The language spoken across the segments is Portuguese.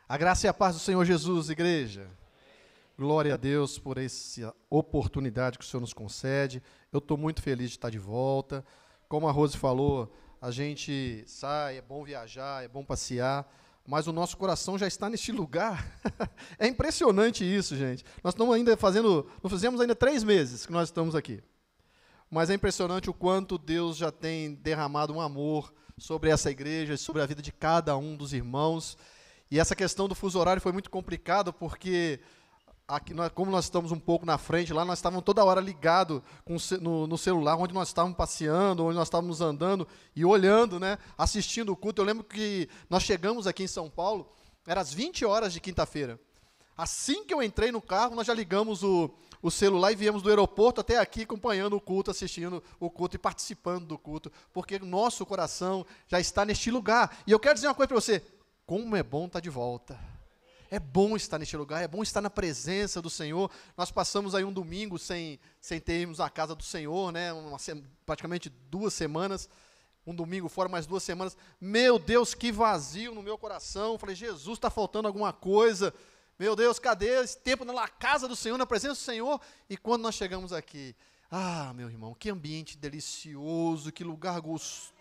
A graça e a paz do Senhor Jesus, igreja. Glória a Deus por essa oportunidade que o Senhor nos concede. Eu estou muito feliz de estar de volta. Como a Rose falou, a gente sai, é bom viajar, é bom passear, mas o nosso coração já está neste lugar. É impressionante isso, gente. Nós estamos ainda não fizemos ainda 3 meses que nós estamos aqui. Mas é impressionante o quanto Deus já tem derramado um amor sobre essa igreja, sobre a vida de cada um dos irmãos. E essa questão do fuso horário foi muito complicada, porque aqui, como nós estamos um pouco na frente, lá nós estávamos toda hora ligados no celular, onde nós estávamos passeando, onde nós estávamos andando e olhando, né, assistindo o culto. Eu lembro que nós chegamos aqui em São Paulo, era às 20 horas de quinta-feira. Assim que eu entrei no carro, nós já ligamos o celular e viemos do aeroporto até aqui acompanhando o culto, assistindo o culto e participando do culto, porque nosso coração já está neste lugar. E eu quero dizer uma coisa para você: como é bom estar de volta. É bom estar neste lugar, é bom estar na presença do Senhor. Nós passamos aí um domingo sem termos a casa do Senhor, né? Praticamente 2 semanas, um domingo fora, mais 2 semanas. Meu Deus, que vazio no meu coração. Falei, Jesus, está faltando alguma coisa. Meu Deus, cadê esse tempo na casa do Senhor, na presença do Senhor? E quando nós chegamos aqui, meu irmão, que ambiente delicioso, que lugar gostoso.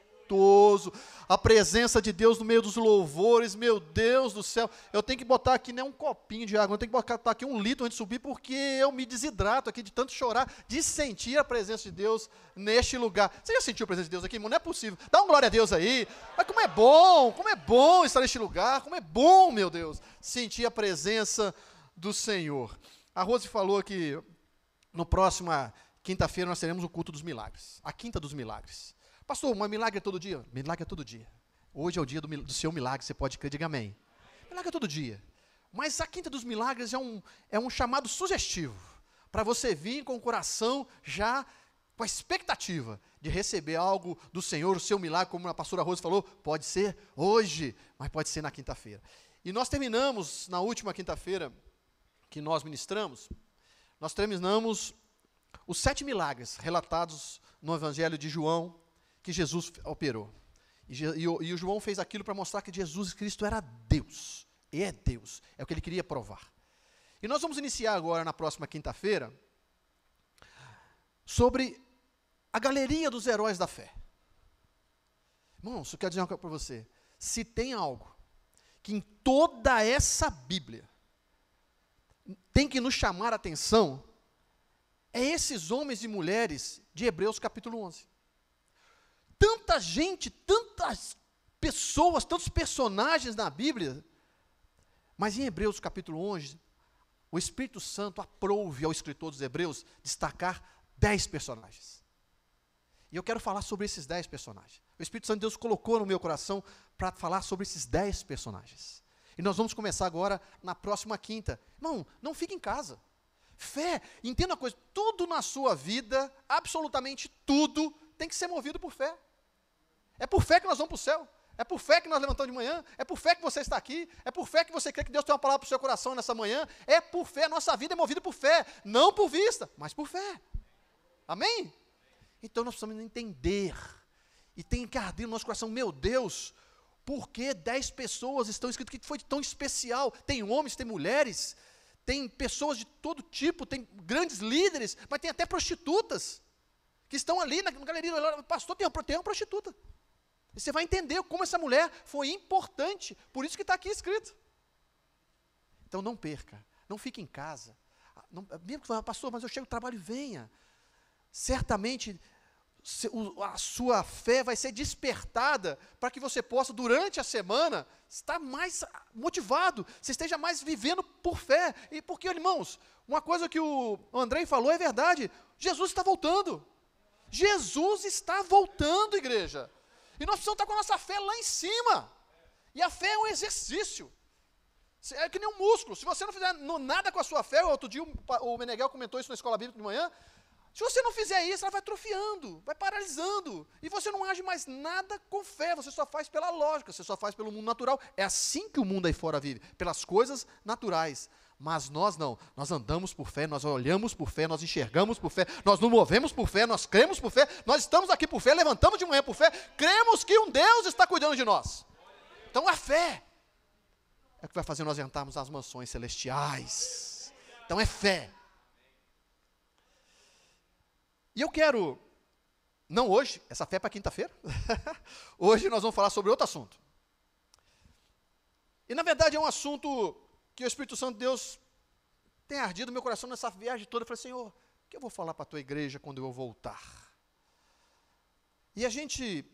A presença de Deus no meio dos louvores, meu Deus do céu. Eu tenho que botar aqui nem um copinho de água, eu tenho que botar aqui 1 litro antes de subir, porque eu me desidrato aqui de tanto chorar, de sentir a presença de Deus neste lugar. Você já sentiu a presença de Deus aqui, irmão? Não é possível. Dá uma glória a Deus aí. Mas como é bom estar neste lugar, como é bom, meu Deus, sentir a presença do Senhor. A Rose falou que no próxima quinta-feira nós teremos o culto dos milagres, a quinta dos milagres. Pastor, mas milagre é todo dia? Milagre é todo dia. Hoje é o dia do seu milagre, você pode crer, diga amém. Milagre é todo dia. Mas a quinta dos milagres é um chamado sugestivo, para você vir com o coração já com a expectativa de receber algo do Senhor, o seu milagre, como a pastora Rose falou, pode ser hoje, mas pode ser na quinta-feira. E nós terminamos, na última quinta-feira que nós ministramos, nós terminamos os 7 milagres relatados no Evangelho de João, que Jesus operou. E o João fez aquilo para mostrar que Jesus Cristo era Deus. E é Deus. É o que ele queria provar. E nós vamos iniciar agora, na próxima quinta-feira, sobre a galeria dos heróis da fé. Irmãos, eu quero dizer uma coisa para você. Se tem algo que em toda essa Bíblia tem que nos chamar a atenção, é esses homens e mulheres de Hebreus capítulo 11. Tanta gente, tantas pessoas, tantos personagens na Bíblia, mas em Hebreus capítulo 11, o Espírito Santo aprove ao escritor dos Hebreus destacar 10 personagens. E eu quero falar sobre esses 10 personagens. O Espírito Santo de Deus colocou no meu coração para falar sobre esses 10 personagens. E nós vamos começar agora na próxima quinta. Irmão, não fique em casa. Fé, entenda uma coisa, tudo na sua vida, absolutamente tudo, tem que ser movido por fé. É por fé que nós vamos para o céu. É por fé que nós levantamos de manhã. É por fé que você está aqui. É por fé que você crê que Deus tem uma palavra para o seu coração nessa manhã. É por fé. A nossa vida é movida por fé. Não por vista, mas por fé. Amém? Então nós precisamos entender. E tem que arder no nosso coração. Meu Deus, por que 10 pessoas estão escritas que foi tão especial? Tem homens, tem mulheres, tem pessoas de todo tipo, tem grandes líderes, mas tem até prostitutas que estão ali na galeria. Pastor, tem uma prostituta. E você vai entender como essa mulher foi importante, por isso que está aqui escrito. Então não perca, não fique em casa. Mesmo que fale, pastor, mas eu chego do trabalho e venha. Certamente a sua fé vai ser despertada para que você possa, durante a semana, estar mais motivado, você esteja mais vivendo por fé. E porque, irmãos, uma coisa que o Andrei falou é verdade, Jesus está voltando. Jesus está voltando, igreja. E nós precisamos estar com a nossa fé lá em cima. E a fé é um exercício. É que nem um músculo. Se você não fizer nada com a sua fé, outro dia o Meneghel comentou isso na escola bíblica de manhã, se você não fizer isso, ela vai atrofiando, vai paralisando. E você não age mais nada com fé, você só faz pela lógica, você só faz pelo mundo natural. É assim que o mundo aí fora vive, pelas coisas naturais. Mas nós não, nós andamos por fé, nós olhamos por fé, nós enxergamos por fé, nós nos movemos por fé, nós cremos por fé, nós estamos aqui por fé, levantamos de manhã por fé, cremos que um Deus está cuidando de nós. Então a fé. é o que vai fazer nós entrarmos nas mansões celestiais. Então é fé. E eu quero, não hoje, essa fé é para quinta-feira. Hoje nós vamos falar sobre outro assunto. E na verdade é um assunto que o Espírito Santo de Deus tem ardido no meu coração nessa viagem toda. Eu falei, Senhor, o que eu vou falar para a tua igreja quando eu voltar? E a gente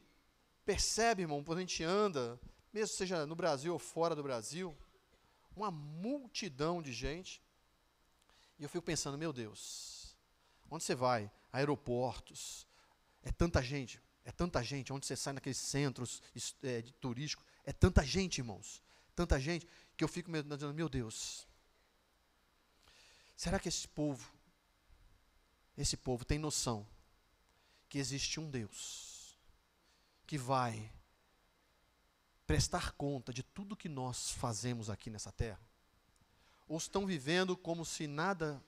percebe, irmão, quando a gente anda, mesmo seja no Brasil ou fora do Brasil, uma multidão de gente. E eu fico pensando, meu Deus, onde você vai? Aeroportos, é tanta gente, onde você sai naqueles centros turísticos, é tanta gente, irmãos, tanta gente, que eu fico dizendo, meu Deus, será que esse povo tem noção que existe um Deus que vai prestar conta de tudo que nós fazemos aqui nessa terra? Ou estão vivendo como se nada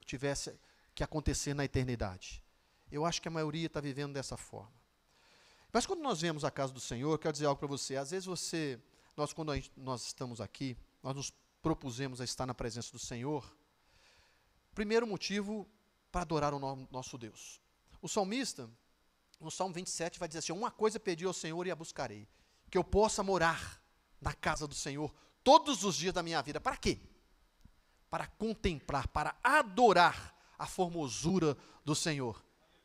tivesse que acontecer na eternidade? Eu acho que a maioria está vivendo dessa forma. Mas quando nós vemos a casa do Senhor, eu quero dizer algo para você. Às vezes quando nós estamos aqui, nós nos propusemos a estar na presença do Senhor. Primeiro motivo, para adorar o nosso Deus. O salmista, no Salmo 27, vai dizer assim, uma coisa pedi ao Senhor e a buscarei, que eu possa morar na casa do Senhor todos os dias da minha vida. Para quê? Para contemplar, para adorar a formosura do Senhor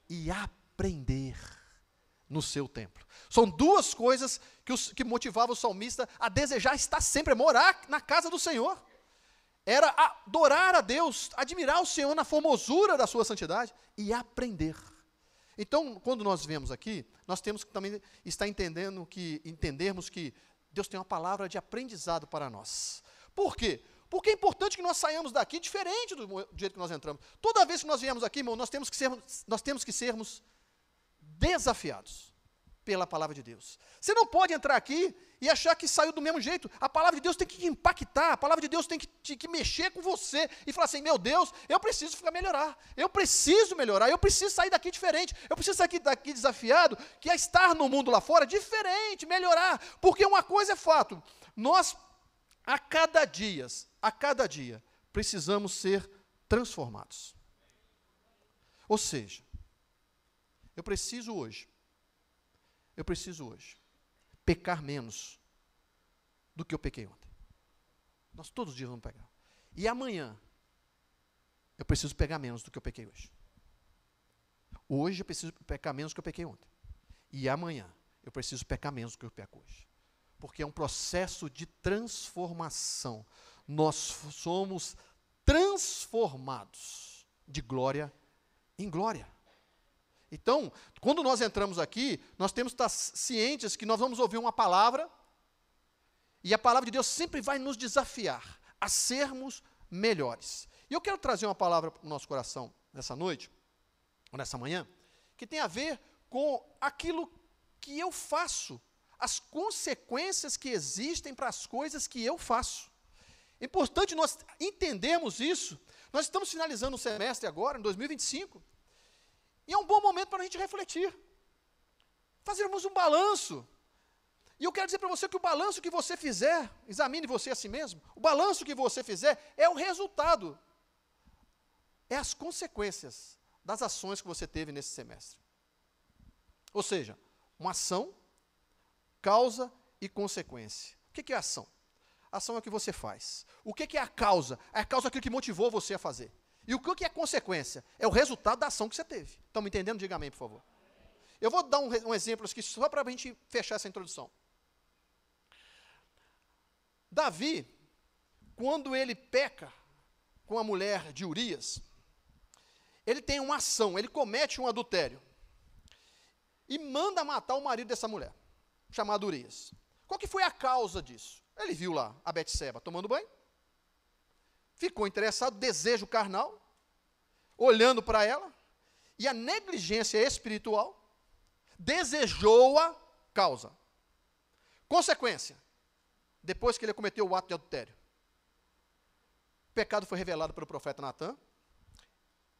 e aprender no seu templo. São duas coisas que motivavam o salmista a desejar estar sempre, morar na casa do Senhor. Era adorar a Deus, admirar o Senhor na formosura da sua santidade e aprender. Então, quando nós vemos aqui, nós temos que também estar entendermos que Deus tem uma palavra de aprendizado para nós. Por quê? Porque é importante que nós saiamos daqui diferente do jeito que nós entramos. Toda vez que nós viemos aqui, irmão, nós temos que sermos desafiados pela palavra de Deus. Você não pode entrar aqui e achar que saiu do mesmo jeito. A palavra de Deus tem que impactar, a palavra de Deus tem que mexer com você e falar assim, meu Deus, eu preciso melhorar, eu preciso sair daqui diferente, eu preciso sair daqui desafiado, que é estar no mundo lá fora diferente, melhorar, porque uma coisa é fato, nós, a cada dia, precisamos ser transformados. Ou seja, eu preciso hoje pecar menos do que eu pequei ontem. Nós todos os dias vamos pegar. E amanhã, eu preciso pegar menos do que eu pequei hoje. Hoje eu preciso pecar menos do que eu pequei ontem. E amanhã, eu preciso pecar menos do que eu peco hoje. Porque é um processo de transformação. Nós somos transformados de glória em glória. Então, quando nós entramos aqui, nós temos que estar cientes que nós vamos ouvir uma palavra, e a palavra de Deus sempre vai nos desafiar a sermos melhores. E eu quero trazer uma palavra para o nosso coração nessa noite, ou nessa manhã, que tem a ver com aquilo que eu faço, as consequências que existem para as coisas que eu faço. É importante nós entendermos isso. Nós estamos finalizando o semestre agora, em 2025, e é um bom momento para a gente refletir, fazermos um balanço. E eu quero dizer para você que o balanço que você fizer, examine você a si mesmo, o balanço que você fizer é o resultado, é as consequências das ações que você teve nesse semestre. Ou seja, uma ação, causa e consequência. O que é a ação? A ação é o que você faz. O que é a causa? É a causa aquilo que motivou você a fazer. E o que é a consequência? É o resultado da ação que você teve. Estão me entendendo? Diga amém, por favor. Eu vou dar um exemplo aqui, só para a gente fechar essa introdução. Davi, quando ele peca com a mulher de Urias, ele tem uma ação, ele comete um adultério. E manda matar o marido dessa mulher, chamado Urias. Qual que foi a causa disso? Ele viu lá a Betseba tomando banho, ficou interessado, desejo carnal, olhando para ela, e a negligência espiritual desejou-a causa. Consequência, depois que ele cometeu o ato de adultério, o pecado foi revelado pelo profeta Natã,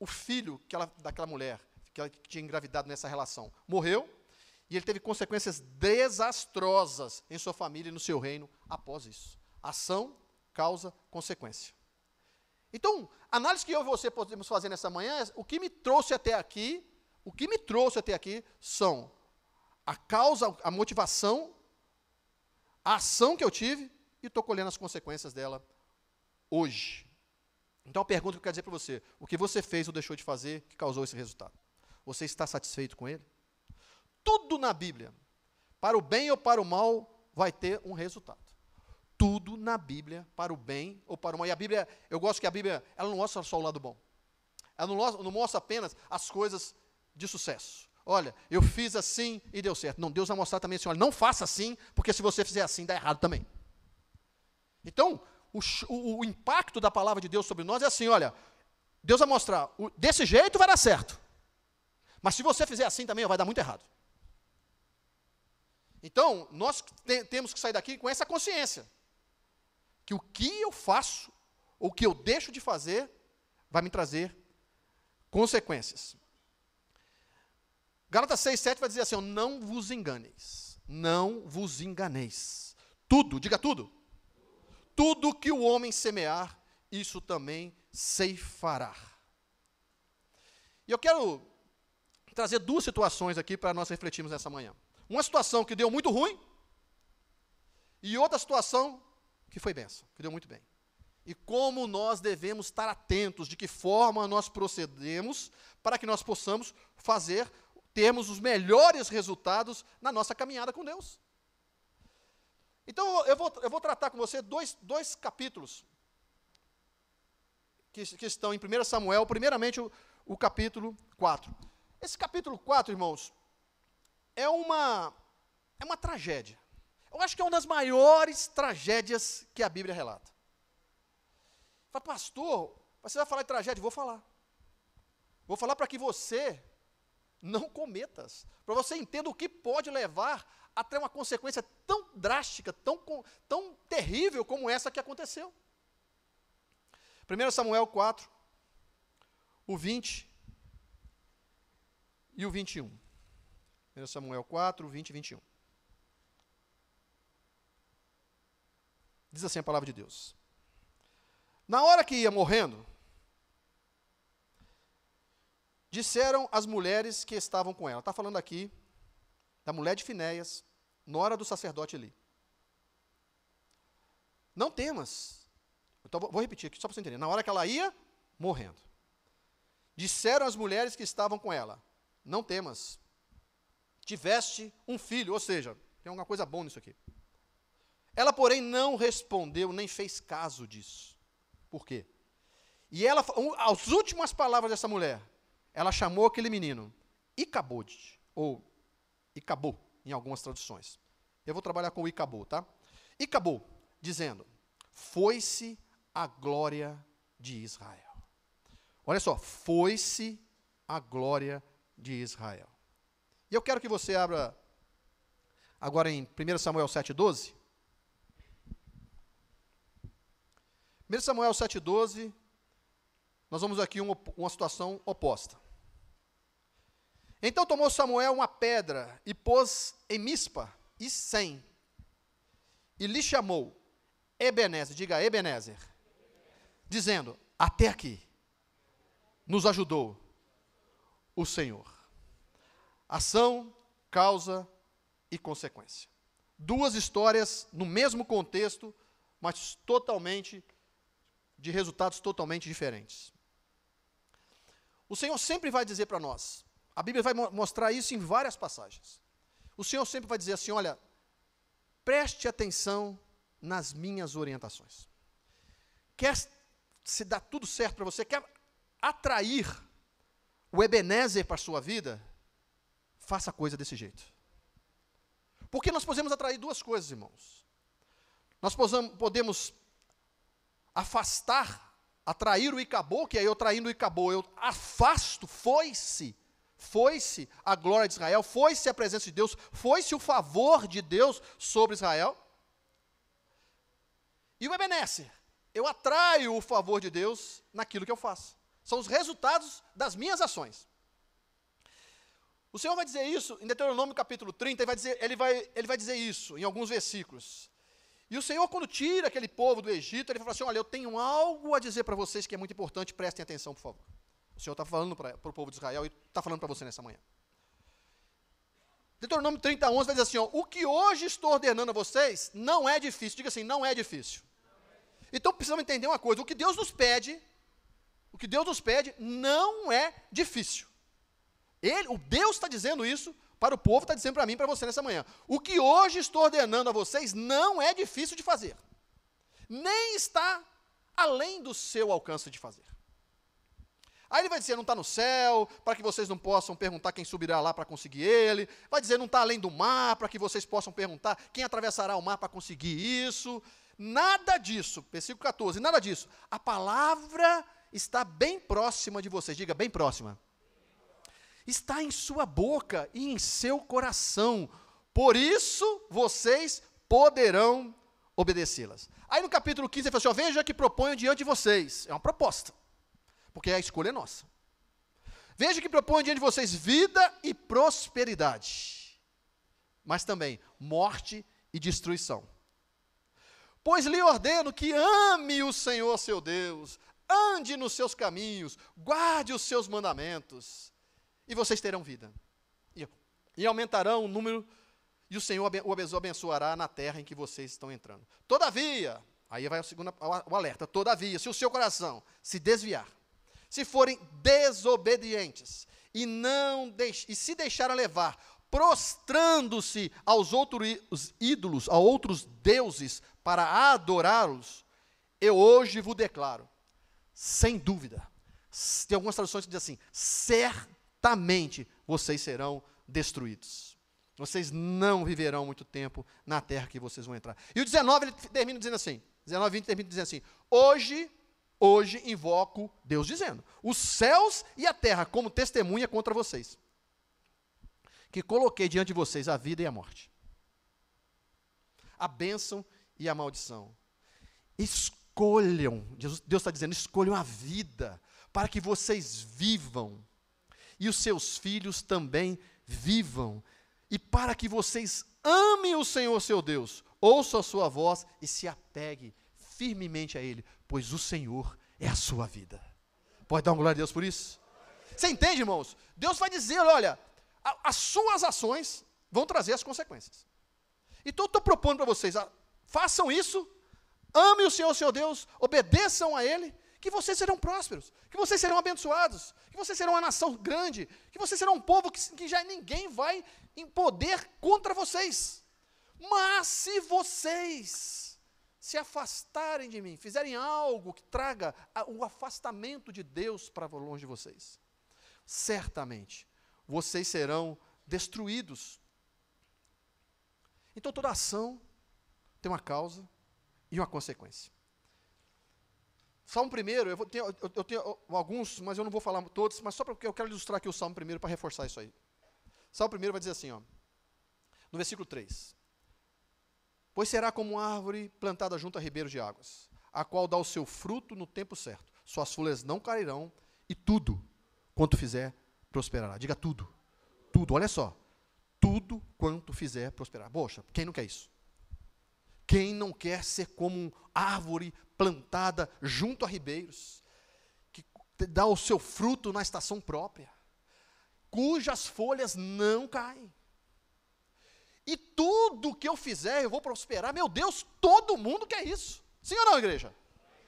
o filho daquela mulher, que ela tinha engravidado nessa relação, morreu, e ele teve consequências desastrosas em sua família e no seu reino após isso. Ação, causa, consequência. Então, a análise que eu e você podemos fazer nessa manhã é o que me trouxe até aqui, são a causa, a motivação, a ação que eu tive e estou colhendo as consequências dela hoje. Então, a pergunta que eu quero dizer para você, o que você fez ou deixou de fazer que causou esse resultado? Você está satisfeito com ele? Tudo na Bíblia, para o bem ou para o mal, vai ter um resultado. Tudo na Bíblia, para o bem ou para o mal. E a Bíblia, eu gosto que a Bíblia, ela não mostra só o lado bom. Ela não mostra apenas as coisas de sucesso. Olha, eu fiz assim e deu certo. Não, Deus vai mostrar também assim, olha, não faça assim, porque se você fizer assim, dá errado também. Então, o impacto da palavra de Deus sobre nós é assim, olha, Deus vai mostrar, desse jeito vai dar certo. Mas se você fizer assim também, vai dar muito errado. Então, nós temos que sair daqui com essa consciência. Que o que eu faço, ou o que eu deixo de fazer, vai me trazer consequências. Gálatas 6:7 vai dizer assim, não vos enganeis. Não vos enganeis. Tudo, diga tudo. Tudo que o homem semear, isso também ceifará. E eu quero trazer duas situações aqui para nós refletirmos nessa manhã. Uma situação que deu muito ruim, e outra situação que foi bênção, que deu muito bem. E como nós devemos estar atentos de que forma nós procedemos para que nós possamos termos os melhores resultados na nossa caminhada com Deus. Então, eu vou tratar com você dois capítulos que estão em 1 Samuel, primeiramente o capítulo 4. Esse capítulo 4, irmãos, é uma tragédia. Eu acho que é uma das maiores tragédias que a Bíblia relata. Fala, pastor, você vai falar de tragédia? Vou falar. Vou falar para que você não cometas, para você entenda o que pode levar a ter uma consequência tão drástica, tão terrível como essa que aconteceu. 1 Samuel 4, o 20 e o 21. 1 Samuel 4, 20 e 21. Diz assim a palavra de Deus. Na hora que ia morrendo, disseram as mulheres que estavam com ela. Está falando aqui da mulher de Finéias, nora do sacerdote Eli. Não temas. Então, vou repetir aqui, só para você entender. Na hora que ela ia morrendo, disseram as mulheres que estavam com ela, não temas, tiveste um filho, ou seja, tem alguma coisa boa nisso aqui. Ela, porém, não respondeu, nem fez caso disso. Por quê? E ela, as últimas palavras dessa mulher, ela chamou aquele menino Icabode, ou Icabô, em algumas traduções. Eu vou trabalhar com o Icabô, tá? Icabô, dizendo, foi-se a glória de Israel. Olha só, foi-se a glória de Israel. E eu quero que você abra agora em 1 Samuel 7,12. 1 Samuel 7,12, nós vamos aqui uma situação oposta. Então tomou Samuel uma pedra e pôs em Mispa e Sem, e lhe chamou Ebenezer, diga Ebenezer, dizendo, até aqui nos ajudou o Senhor. Ação, causa e consequência. Duas histórias no mesmo contexto, mas de resultados totalmente diferentes. O Senhor sempre vai dizer para nós, a Bíblia vai mostrar isso em várias passagens. O Senhor sempre vai dizer assim, olha, preste atenção nas minhas orientações. Quer se dar tudo certo para você, quer atrair o Ebenezer para a sua vida, faça a coisa desse jeito. Porque nós podemos atrair duas coisas, irmãos. Nós podemos afastar, atrair o Icabô, que aí eu traindo o Icabô, eu afasto, foi-se a glória de Israel, foi-se a presença de Deus, foi-se o favor de Deus sobre Israel. E o Ebenezer, eu atraio o favor de Deus naquilo que eu faço. São os resultados das minhas ações. O Senhor vai dizer isso em Deuteronômio capítulo 30, ele vai dizer isso em alguns versículos. E o Senhor, quando tira aquele povo do Egito, ele fala assim, olha, eu tenho algo a dizer para vocês que é muito importante, prestem atenção, por favor. O Senhor está falando para o povo de Israel e está falando para você nessa manhã. Deuteronômio 30:11 vai dizer assim, ó, o que hoje estou ordenando a vocês não é difícil. Diga assim, não é difícil. Então precisamos entender uma coisa, o que Deus nos pede não é difícil. O Deus está dizendo isso para o povo, está dizendo para mim e para você nessa manhã. O que hoje estou ordenando a vocês não é difícil de fazer. Nem está além do seu alcance de fazer. Aí ele vai dizer, não está no céu, para que vocês não possam perguntar quem subirá lá para conseguir ele. Vai dizer, não está além do mar, para que vocês possam perguntar quem atravessará o mar para conseguir isso. Nada disso, versículo 14, nada disso. A palavra está bem próxima de vocês, diga, bem próxima. Está em sua boca e em seu coração. Por isso, vocês poderão obedecê-las. Aí no capítulo 15, ele fala assim, ó, veja que proponho diante de vocês. É uma proposta. Porque a escolha é nossa. Veja que proponho diante de vocês vida e prosperidade, mas também morte e destruição. Pois lhe ordeno que ame o Senhor seu Deus, ande nos seus caminhos, guarde os seus mandamentos, e vocês terão vida. E aumentarão o número, e o Senhor o abençoará na terra em que vocês estão entrando. Todavia, aí vai o alerta, todavia, se o seu coração se desviar, se forem desobedientes e se deixarem levar, prostrando-se aos outros ídolos, a outros deuses, para adorá-los, eu hoje vos declaro, sem dúvida, tem algumas traduções que dizem assim, certamente vocês serão destruídos. Vocês não viverão muito tempo na terra que vocês vão entrar. E o 19, ele termina dizendo assim, 19, 20, termina dizendo assim, Hoje invoco Deus dizendo, os céus e a terra como testemunha contra vocês, que coloquei diante de vocês a vida e a morte, a bênção e a maldição. Escolham, Deus está dizendo, escolham a vida, para que vocês vivam, e os seus filhos também vivam, e para que vocês amem o Senhor seu Deus, ouçam a sua voz e se apegue firmemente a Ele, pois o Senhor é a sua vida. Pode dar uma glória a Deus por isso? Você entende, irmãos? Deus vai dizer, olha, as suas ações vão trazer as consequências. Então eu estou propondo para vocês, façam isso, amem o Senhor seu Deus, obedeçam a Ele, que vocês serão prósperos, que vocês serão abençoados, que vocês serão uma nação grande, que vocês serão um povo que já ninguém vai em poder contra vocês. Mas se vocês se afastarem de mim, fizerem algo que traga o afastamento de Deus para longe de vocês, certamente vocês serão destruídos. Então toda ação tem uma causa e uma consequência. Salmo 1, eu tenho alguns, mas eu não vou falar todos, mas só porque eu quero ilustrar aqui o Salmo 1 para reforçar isso aí. Salmo 1 vai dizer assim, ó, no versículo 3, pois será como uma árvore plantada junto a ribeiros de águas, a qual dá o seu fruto no tempo certo, suas folhas não cairão, e tudo quanto fizer prosperará. Diga tudo, olha só, tudo quanto fizer prosperar. Poxa, quem não quer isso? Quem não quer ser como uma árvore plantada junto a ribeiros, que dá o seu fruto na estação própria, cujas folhas não caem? E tudo que eu fizer, eu vou prosperar. Meu Deus, todo mundo quer isso. Sim ou não, igreja?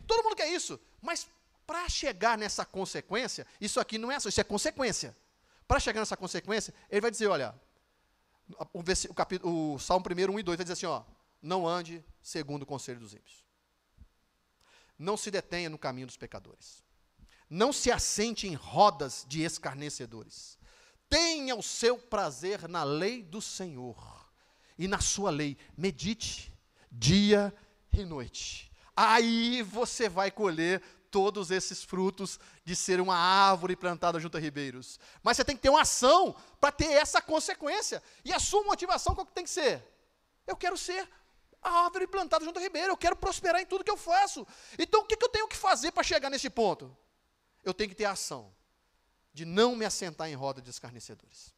Todo mundo quer isso. Mas para chegar nessa consequência, isso aqui não é ação, isso é consequência. Para chegar nessa consequência, ele vai dizer, olha, o Salmo 1, 1 e 2 vai dizer assim, ó, não ande segundo o conselho dos ímpios. Não se detenha no caminho dos pecadores. Não se assente em rodas de escarnecedores. Tenha o seu prazer na lei do Senhor. E na sua lei, medite dia e noite. Aí você vai colher todos esses frutos de ser uma árvore plantada junto a ribeiros. Mas você tem que ter uma ação para ter essa consequência. E a sua motivação qual que tem que ser? Eu quero ser a árvore plantada junto a ribeiro, eu quero prosperar em tudo que eu faço. Então o que eu tenho que fazer para chegar nesse ponto? Eu tenho que ter a ação de não me assentar em roda de escarnecedores.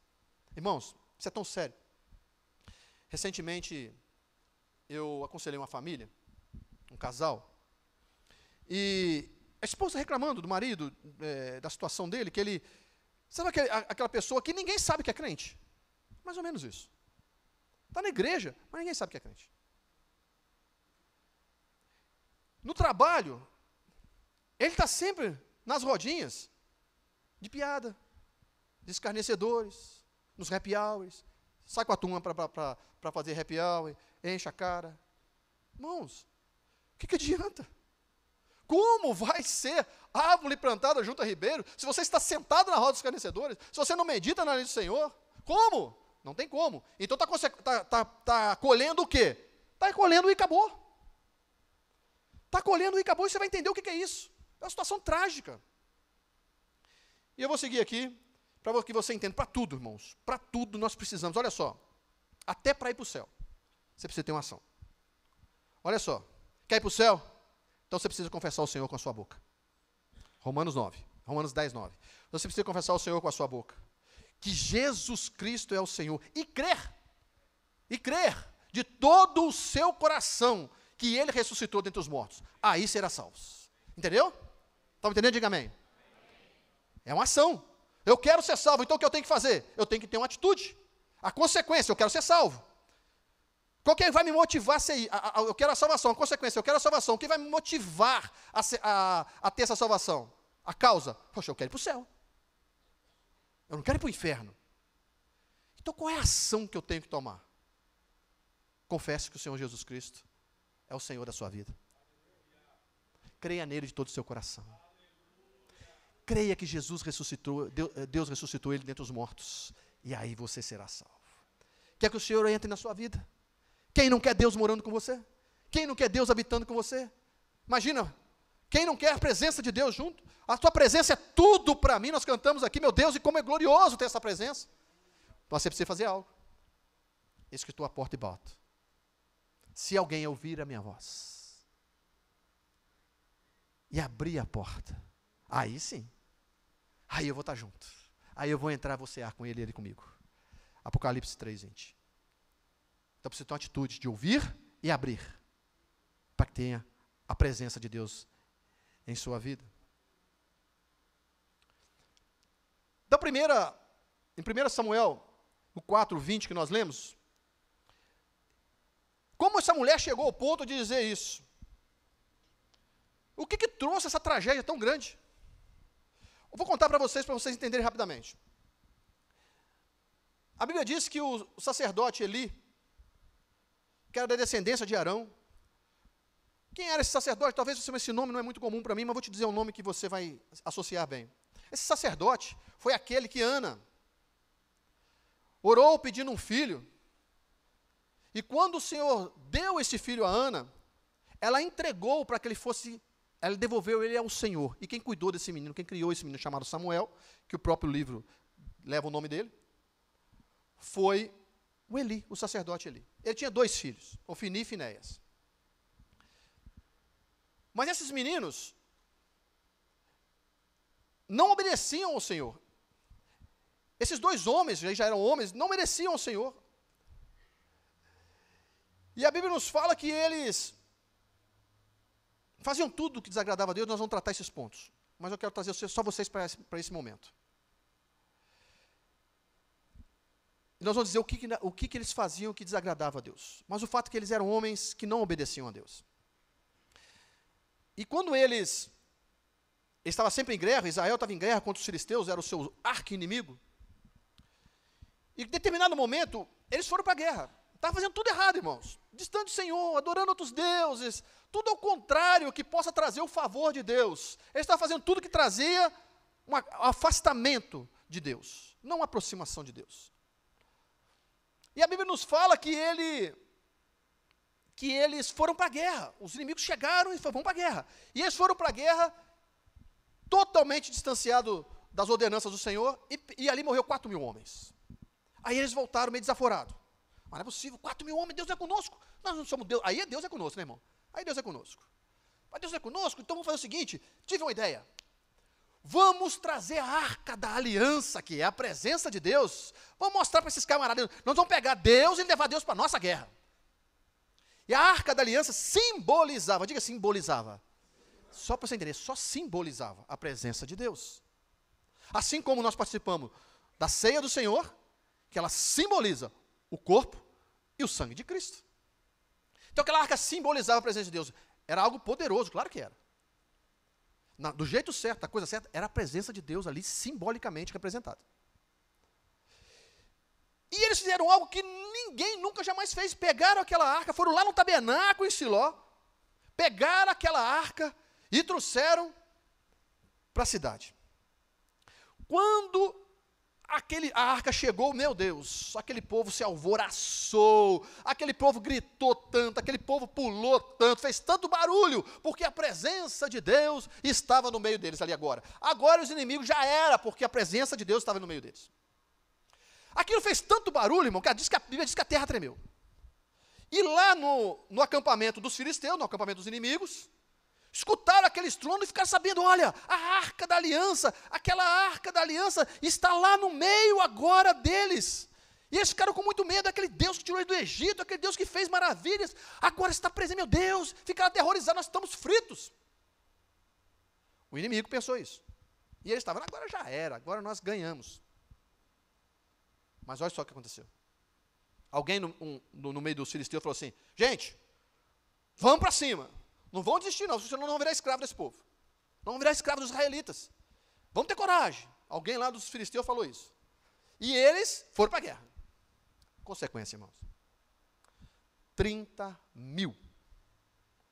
Irmãos, isso é tão sério. Recentemente, eu aconselhei uma família, um casal, e a esposa reclamando do marido, da situação dele, que ele, sabe aquela pessoa que ninguém sabe que é crente? Mais ou menos isso. Está na igreja, mas ninguém sabe que é crente. No trabalho, ele está sempre nas rodinhas de piada, de escarnecedores, nos happy hours, sai com a turma para fazer happy hour, enche a cara. Irmãos, o que adianta? Como vai ser árvore plantada junto a ribeiro, se você está sentado na roda dos escarnecedores, se você não medita na lei do Senhor? Como? Não tem como. Então está colhendo o quê? Está colhendo o acabou. Está colhendo o acabou e você vai entender o que é isso. É uma situação trágica. E eu vou seguir aqui, para que você entenda, para tudo, irmãos, para tudo nós precisamos, olha só, até para ir para o céu, você precisa ter uma ação. Olha só, quer ir para o céu? Então você precisa confessar o Senhor com a sua boca. Romanos 10, 9. Você precisa confessar o Senhor com a sua boca, que Jesus Cristo é o Senhor, e crer de todo o seu coração, que Ele ressuscitou dentre os mortos, aí será salvo. Entendeu? Estão entendendo? Diga amém. É uma ação. Eu quero ser salvo, então o que eu tenho que fazer? Eu tenho que ter uma atitude. A consequência, eu quero ser salvo. Qual que vai me motivar a ser? Eu quero a salvação, a consequência, eu quero a salvação. O que vai me motivar a ter essa salvação? A causa? Poxa, eu quero ir para o céu. Eu não quero ir para o inferno. Então qual é a ação que eu tenho que tomar? Confesse que o Senhor Jesus Cristo é o Senhor da sua vida. Creia nele de todo o seu coração. Creia que Jesus ressuscitou, Deus ressuscitou ele dentre os mortos. E aí você será salvo. Quer que o Senhor entre na sua vida? Quem não quer Deus morando com você? Quem não quer Deus habitando com você? Imagina, quem não quer a presença de Deus junto? A tua presença é tudo para mim. Nós cantamos aqui, meu Deus, e como é glorioso ter essa presença. Mas você precisa fazer algo. Eis que estou à porta e bato. Se alguém ouvir a minha voz e abrir a porta, aí sim, aí eu vou estar junto. Aí eu vou entrar, vou cear com ele e ele comigo. Apocalipse 3, gente. Então precisa ter uma atitude de ouvir e abrir, para que tenha a presença de Deus em sua vida. Então, em 1 Samuel, no 4:20 que nós lemos, como essa mulher chegou ao ponto de dizer isso? O que trouxe essa tragédia tão grande? Eu vou contar para vocês entenderem rapidamente. A Bíblia diz que o sacerdote Eli, que era da descendência de Arão, quem era esse sacerdote? Talvez esse nome não é muito comum para mim, mas vou te dizer um nome que você vai associar bem. Esse sacerdote foi aquele que Ana orou pedindo um filho, e quando o Senhor deu esse filho a Ana, ela entregou para que ele fosse, ela devolveu ele ao Senhor. E quem cuidou desse menino, quem criou esse menino chamado Samuel, que o próprio livro leva o nome dele, foi o Eli, o sacerdote Eli. Ele tinha 2 filhos, Ofni e Finéias. Mas esses meninos não obedeciam ao Senhor. Esses 2 homens, já eram homens, não obedeciam ao Senhor. E a Bíblia nos fala que eles faziam tudo que desagradava a Deus. Nós vamos tratar esses pontos, mas eu quero trazer só vocês para esse momento. E nós vamos dizer o que eles faziam que desagradava a Deus. Mas o fato é que eles eram homens que não obedeciam a Deus. E quando eles estavam sempre em guerra, Israel estava em guerra contra os filisteus, era o seu arqui-inimigo. E em determinado momento, eles foram para a guerra. Estavam fazendo tudo errado, irmãos. Distante do Senhor, adorando outros deuses, tudo ao contrário que possa trazer o favor de Deus. Eles estavam fazendo tudo que trazia um afastamento de Deus, não uma aproximação de Deus. E a Bíblia nos fala que eles foram para a guerra. Os inimigos chegaram e falaram, vamos para a guerra. E eles foram para a guerra totalmente distanciados das ordenanças do Senhor, e ali morreu 4.000 homens. Aí eles voltaram meio desaforados. Mas não é possível, 4.000 homens, Deus é conosco. Nós não somos Deus. Aí Deus é conosco, né, irmão? Aí Deus é conosco. Mas Deus é conosco, então vamos fazer o seguinte, tive uma ideia. Vamos trazer a arca da aliança, que é a presença de Deus. Vamos mostrar para esses camaradas, nós vamos pegar Deus e levar Deus para a nossa guerra. E a Arca da Aliança simbolizava, diga simbolizava. Só para você entender, só simbolizava a presença de Deus. Assim como nós participamos da ceia do Senhor, que ela simboliza o corpo e o sangue de Cristo. Então aquela arca simbolizava a presença de Deus. Era algo poderoso, claro que era. Do jeito certo, da coisa certa, era a presença de Deus ali simbolicamente representada. E eles fizeram algo que ninguém nunca jamais fez. Pegaram aquela arca, foram lá no tabernáculo em Siló, pegaram aquela arca e trouxeram para a cidade. Quando a arca chegou, meu Deus, aquele povo se alvoroçou, aquele povo gritou tanto, aquele povo pulou tanto, fez tanto barulho, porque a presença de Deus estava no meio deles ali agora. Agora os inimigos já era, porque a presença de Deus estava no meio deles. Aquilo fez tanto barulho, irmão, que a Bíblia diz que a terra tremeu. E lá no acampamento dos filisteus, no acampamento dos inimigos, escutaram aquele estrondo e ficaram sabendo, olha, a Arca da Aliança, aquela Arca da Aliança está lá no meio agora deles. E eles ficaram com muito medo, aquele Deus que tirou eles do Egito, aquele Deus que fez maravilhas, agora está presente, meu Deus, ficaram aterrorizados, nós estamos fritos. O inimigo pensou isso. E eles estavam, agora já era, agora nós ganhamos. Mas olha só o que aconteceu. Alguém no meio dos filisteus falou assim, gente, vamos para cima. Não vão desistir não, senão não vão virar escravo desse povo. Não vão virar escravo dos israelitas. Vamos ter coragem. Alguém lá dos filisteus falou isso. E eles foram para a guerra. Consequência, irmãos. 30.000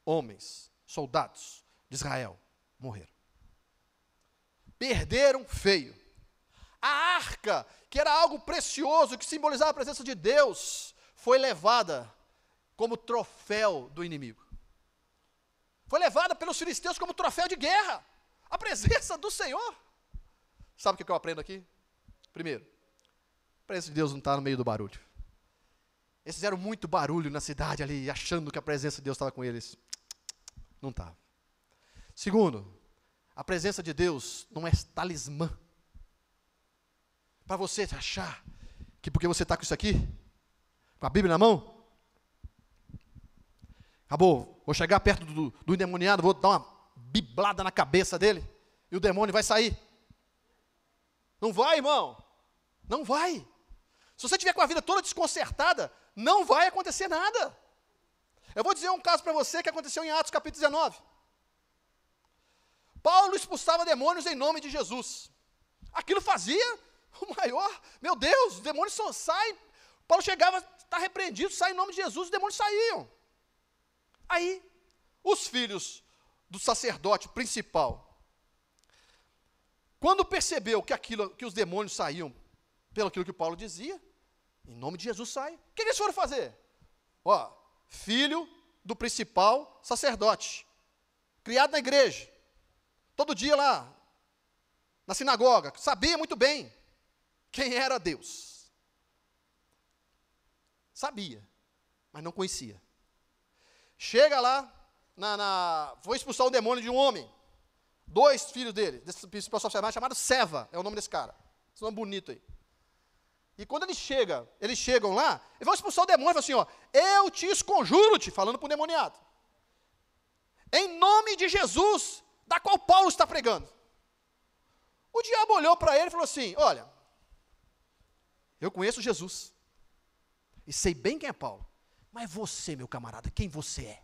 homens, soldados de Israel, morreram. Perderam feio. A arca, que era algo precioso, que simbolizava a presença de Deus, foi levada como troféu do inimigo. Foi levada pelos filisteus como troféu de guerra. A presença do Senhor. Sabe o que eu aprendo aqui? Primeiro, a presença de Deus não está no meio do barulho. Eles fizeram muito barulho na cidade ali, achando que a presença de Deus estava com eles. Não estava. Segundo, a presença de Deus não é talismã. Para você achar que porque você está com isso aqui, com a Bíblia na mão, acabou, vou chegar perto do endemoniado, vou dar uma biblada na cabeça dele, e o demônio vai sair. Não vai, irmão, não vai. Se você tiver com a vida toda desconcertada, não vai acontecer nada. Eu vou dizer um caso para você que aconteceu em Atos capítulo 19. Paulo expulsava demônios em nome de Jesus. Aquilo fazia o maior, meu Deus, os demônios só saem. Paulo chegava, está repreendido, sai em nome de Jesus, os demônios saíam. Aí, os filhos do sacerdote principal, quando percebeu que os demônios saíam pelo aquilo que Paulo dizia, em nome de Jesus sai. O que eles foram fazer? Ó, filho do principal sacerdote, criado na igreja, todo dia lá, na sinagoga, sabia muito bem quem era Deus. Sabia, mas não conhecia. Chega lá, foi expulsar o demônio de um homem. 2 filhos dele, desse principal sacerdote chamado Seva, é o nome desse cara. Esse nome bonito aí. E quando eles chegam lá, eles vão expulsar o demônio e falam assim, ó, eu te esconjuro-te, falando para o demoniado, em nome de Jesus, da qual Paulo está pregando. O diabo olhou para ele e falou assim, olha, eu conheço Jesus, e sei bem quem é Paulo, mas você, meu camarada, quem você é?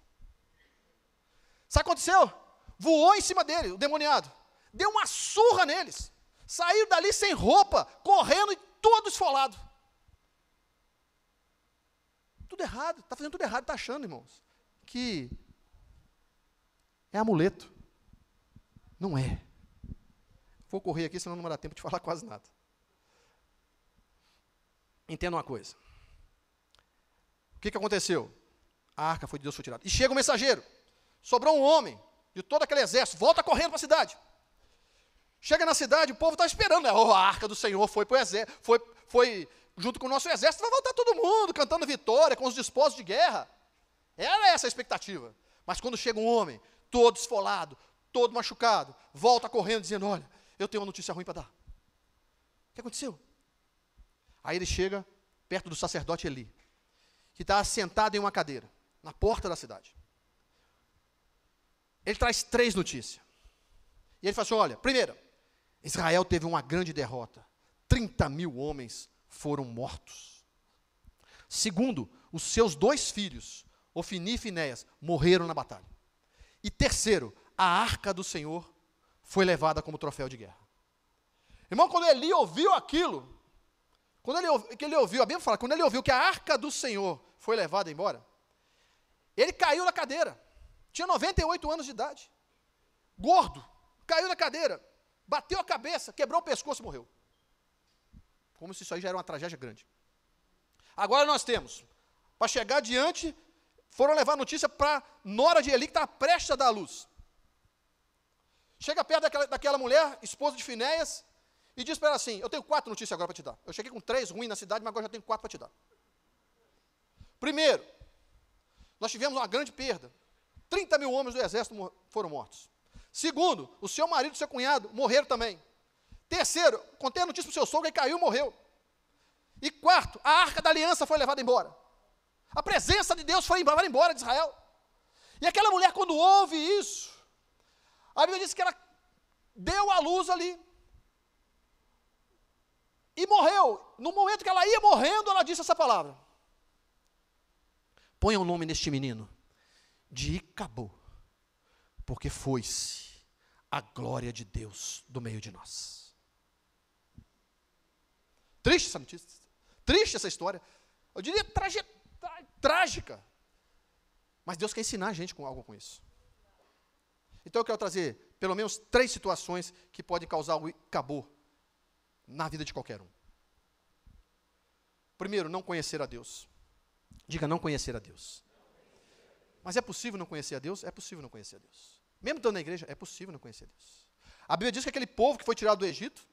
Sabe o que aconteceu? Voou em cima dele, o demoniado, deu uma surra neles, saiu dali sem roupa, correndo e todo esfolado. Tudo errado, está fazendo tudo errado, está achando, irmãos, que é amuleto. Não é. Vou correr aqui, senão não vai dar tempo de falar quase nada. Entenda uma coisa. O que aconteceu? A arca de Deus foi tirada. E chega o mensageiro. Sobrou um homem de todo aquele exército. Volta correndo para a cidade. Chega na cidade, o povo está esperando. Né? Oh, a arca do Senhor foi para o exército. Foi junto com o nosso exército. Vai voltar todo mundo cantando vitória, com os despojos de guerra. Era essa a expectativa. Mas quando chega um homem, todo esfolado, todo machucado, volta correndo dizendo, olha, eu tenho uma notícia ruim para dar. O que aconteceu? Aí ele chega perto do sacerdote Eli, que está sentado em uma cadeira, na porta da cidade. Ele traz 3 notícias. E ele fala assim, olha, primeiro, Israel teve uma grande derrota. 30.000 homens foram mortos. Segundo, os seus 2 filhos, Ofni e Finéias, morreram na batalha. E terceiro, a arca do Senhor foi levada como troféu de guerra. Irmão, quando Eli ouviu aquilo, a Bíblia fala, quando ele ouviu que a arca do Senhor foi levada embora, ele caiu na cadeira. Tinha 98 anos de idade. Gordo, caiu na cadeira, bateu a cabeça, quebrou o pescoço e morreu. Como se isso aí já era uma tragédia grande. Agora nós temos, para chegar adiante, foram levar notícia para a nora de Eli, que estava prestes a dar à luz. Chega perto daquela mulher, esposa de Finéias, e diz para ela assim, eu tenho 4 notícias agora para te dar. Eu cheguei com 3 ruins na cidade, mas agora já tenho 4 para te dar. Primeiro, nós tivemos uma grande perda. 30.000 homens do exército foram mortos. Segundo, o seu marido e o seu cunhado morreram também. Terceiro, contei a notícia para o seu sogro, ele caiu e morreu. E quarto, a arca da aliança foi levada embora. A presença de Deus foi levada embora de Israel. E aquela mulher, quando ouve isso, a Bíblia diz que ela deu à luz ali. E morreu. No momento que ela ia morrendo, ela disse essa palavra. Ponha o nome neste menino de Icabô, porque foi-se a glória de Deus do meio de nós. Triste essa notícia, triste essa história. Eu diria trágica. Mas Deus quer ensinar a gente com algo com isso. Então eu quero trazer pelo menos 3 situações que podem causar o Icabô na vida de qualquer um. Primeiro, não conhecer a Deus. Diga, não conhecer a Deus. Mas é possível não conhecer a Deus? É possível não conhecer a Deus. Mesmo estando na igreja, é possível não conhecer a Deus. A Bíblia diz que aquele povo que foi tirado do Egito,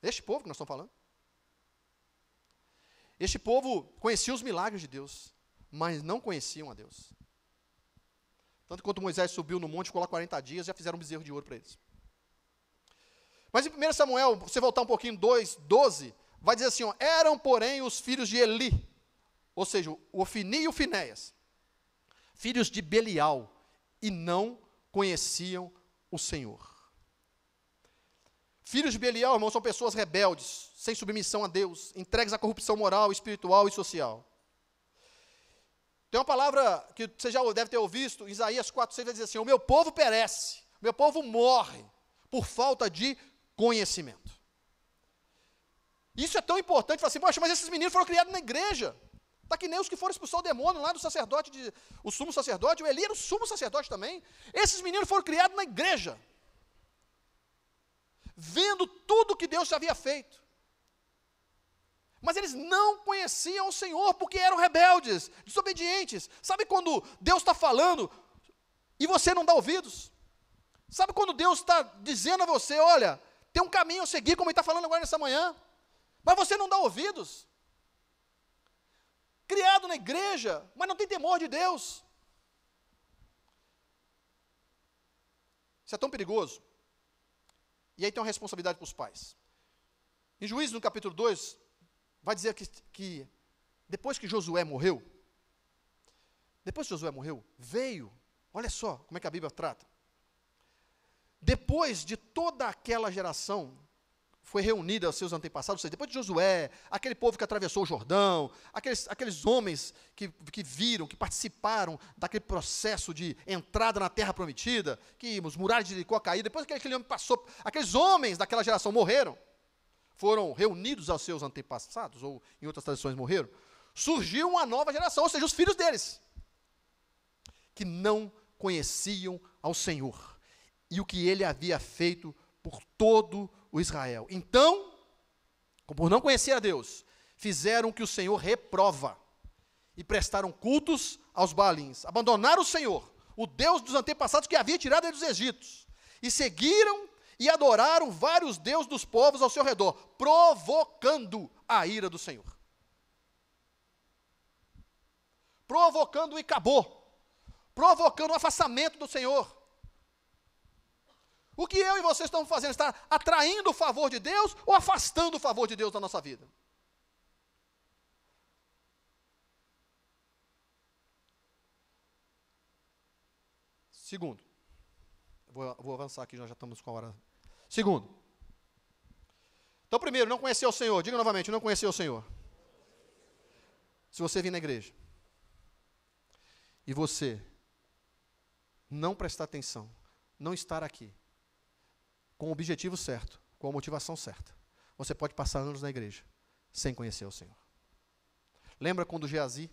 este povo que nós estamos falando, este povo conhecia os milagres de Deus, mas não conheciam a Deus. Tanto quanto Moisés subiu no monte, ficou lá 40 dias, já fizeram um bezerro de ouro para eles. Mas em 1 Samuel, você voltar um pouquinho, 2:12, vai dizer assim, ó, eram, porém, os filhos de Eli, ou seja, o Ofni e o Finéias, filhos de Belial, e não conheciam o Senhor. Filhos de Belial, irmãos, são pessoas rebeldes, sem submissão a Deus, entregues à corrupção moral, espiritual e social. Tem uma palavra que você já deve ter ouvido, Isaías 4:6 vai dizer assim, o meu povo perece, o meu povo morre, por falta de conhecimento. Isso é tão importante, falar assim, poxa, mas esses meninos foram criados na igreja. Está que nem os que foram expulsar o demônio lá do sacerdote, o sumo sacerdote, o Eli era o sumo sacerdote também. Esses meninos foram criados na igreja, vendo tudo que Deus havia feito. Mas eles não conheciam o Senhor, porque eram rebeldes, desobedientes. Sabe quando Deus está falando e você não dá ouvidos? Sabe quando Deus está dizendo a você, olha, tem um caminho a seguir, como Ele está falando agora nessa manhã, mas você não dá ouvidos? Criado na igreja, mas não tem temor de Deus. Isso é tão perigoso. E aí tem uma responsabilidade para os pais. Em Juízes, no capítulo 2, vai dizer que depois que Josué morreu, veio, olha só como é que a Bíblia trata. Depois de toda aquela geração, foi reunida aos seus antepassados, ou seja, depois de Josué, aquele povo que atravessou o Jordão, aqueles homens que viram, que participaram daquele processo de entrada na terra prometida, que os muralhas de Jericó caíram, depois que aquele homem passou, aqueles homens daquela geração morreram, foram reunidos aos seus antepassados, ou em outras tradições morreram, surgiu uma nova geração, ou seja, os filhos deles, que não conheciam ao Senhor, e o que Ele havia feito por todo o Israel. Então, por não conhecer a Deus, fizeram o que o Senhor reprova, e prestaram cultos aos Baalins, abandonaram o Senhor, o Deus dos antepassados que havia tirado eles dos Egípcios, e seguiram e adoraram vários deuses dos povos ao seu redor, provocando a ira do Senhor. Provocando o Icabô, provocando o afastamento do Senhor. O que eu e você estamos fazendo? Está atraindo o favor de Deus ou afastando o favor de Deus da nossa vida? Segundo. Vou avançar aqui, nós já estamos com a hora. Segundo. Então, primeiro, não conhecer o Senhor. Diga novamente, não conhecer o Senhor. Se você vir na igreja e você não prestar atenção, não estar aqui, com o objetivo certo, com a motivação certa, você pode passar anos na igreja sem conhecer o Senhor. Lembra quando Geazi,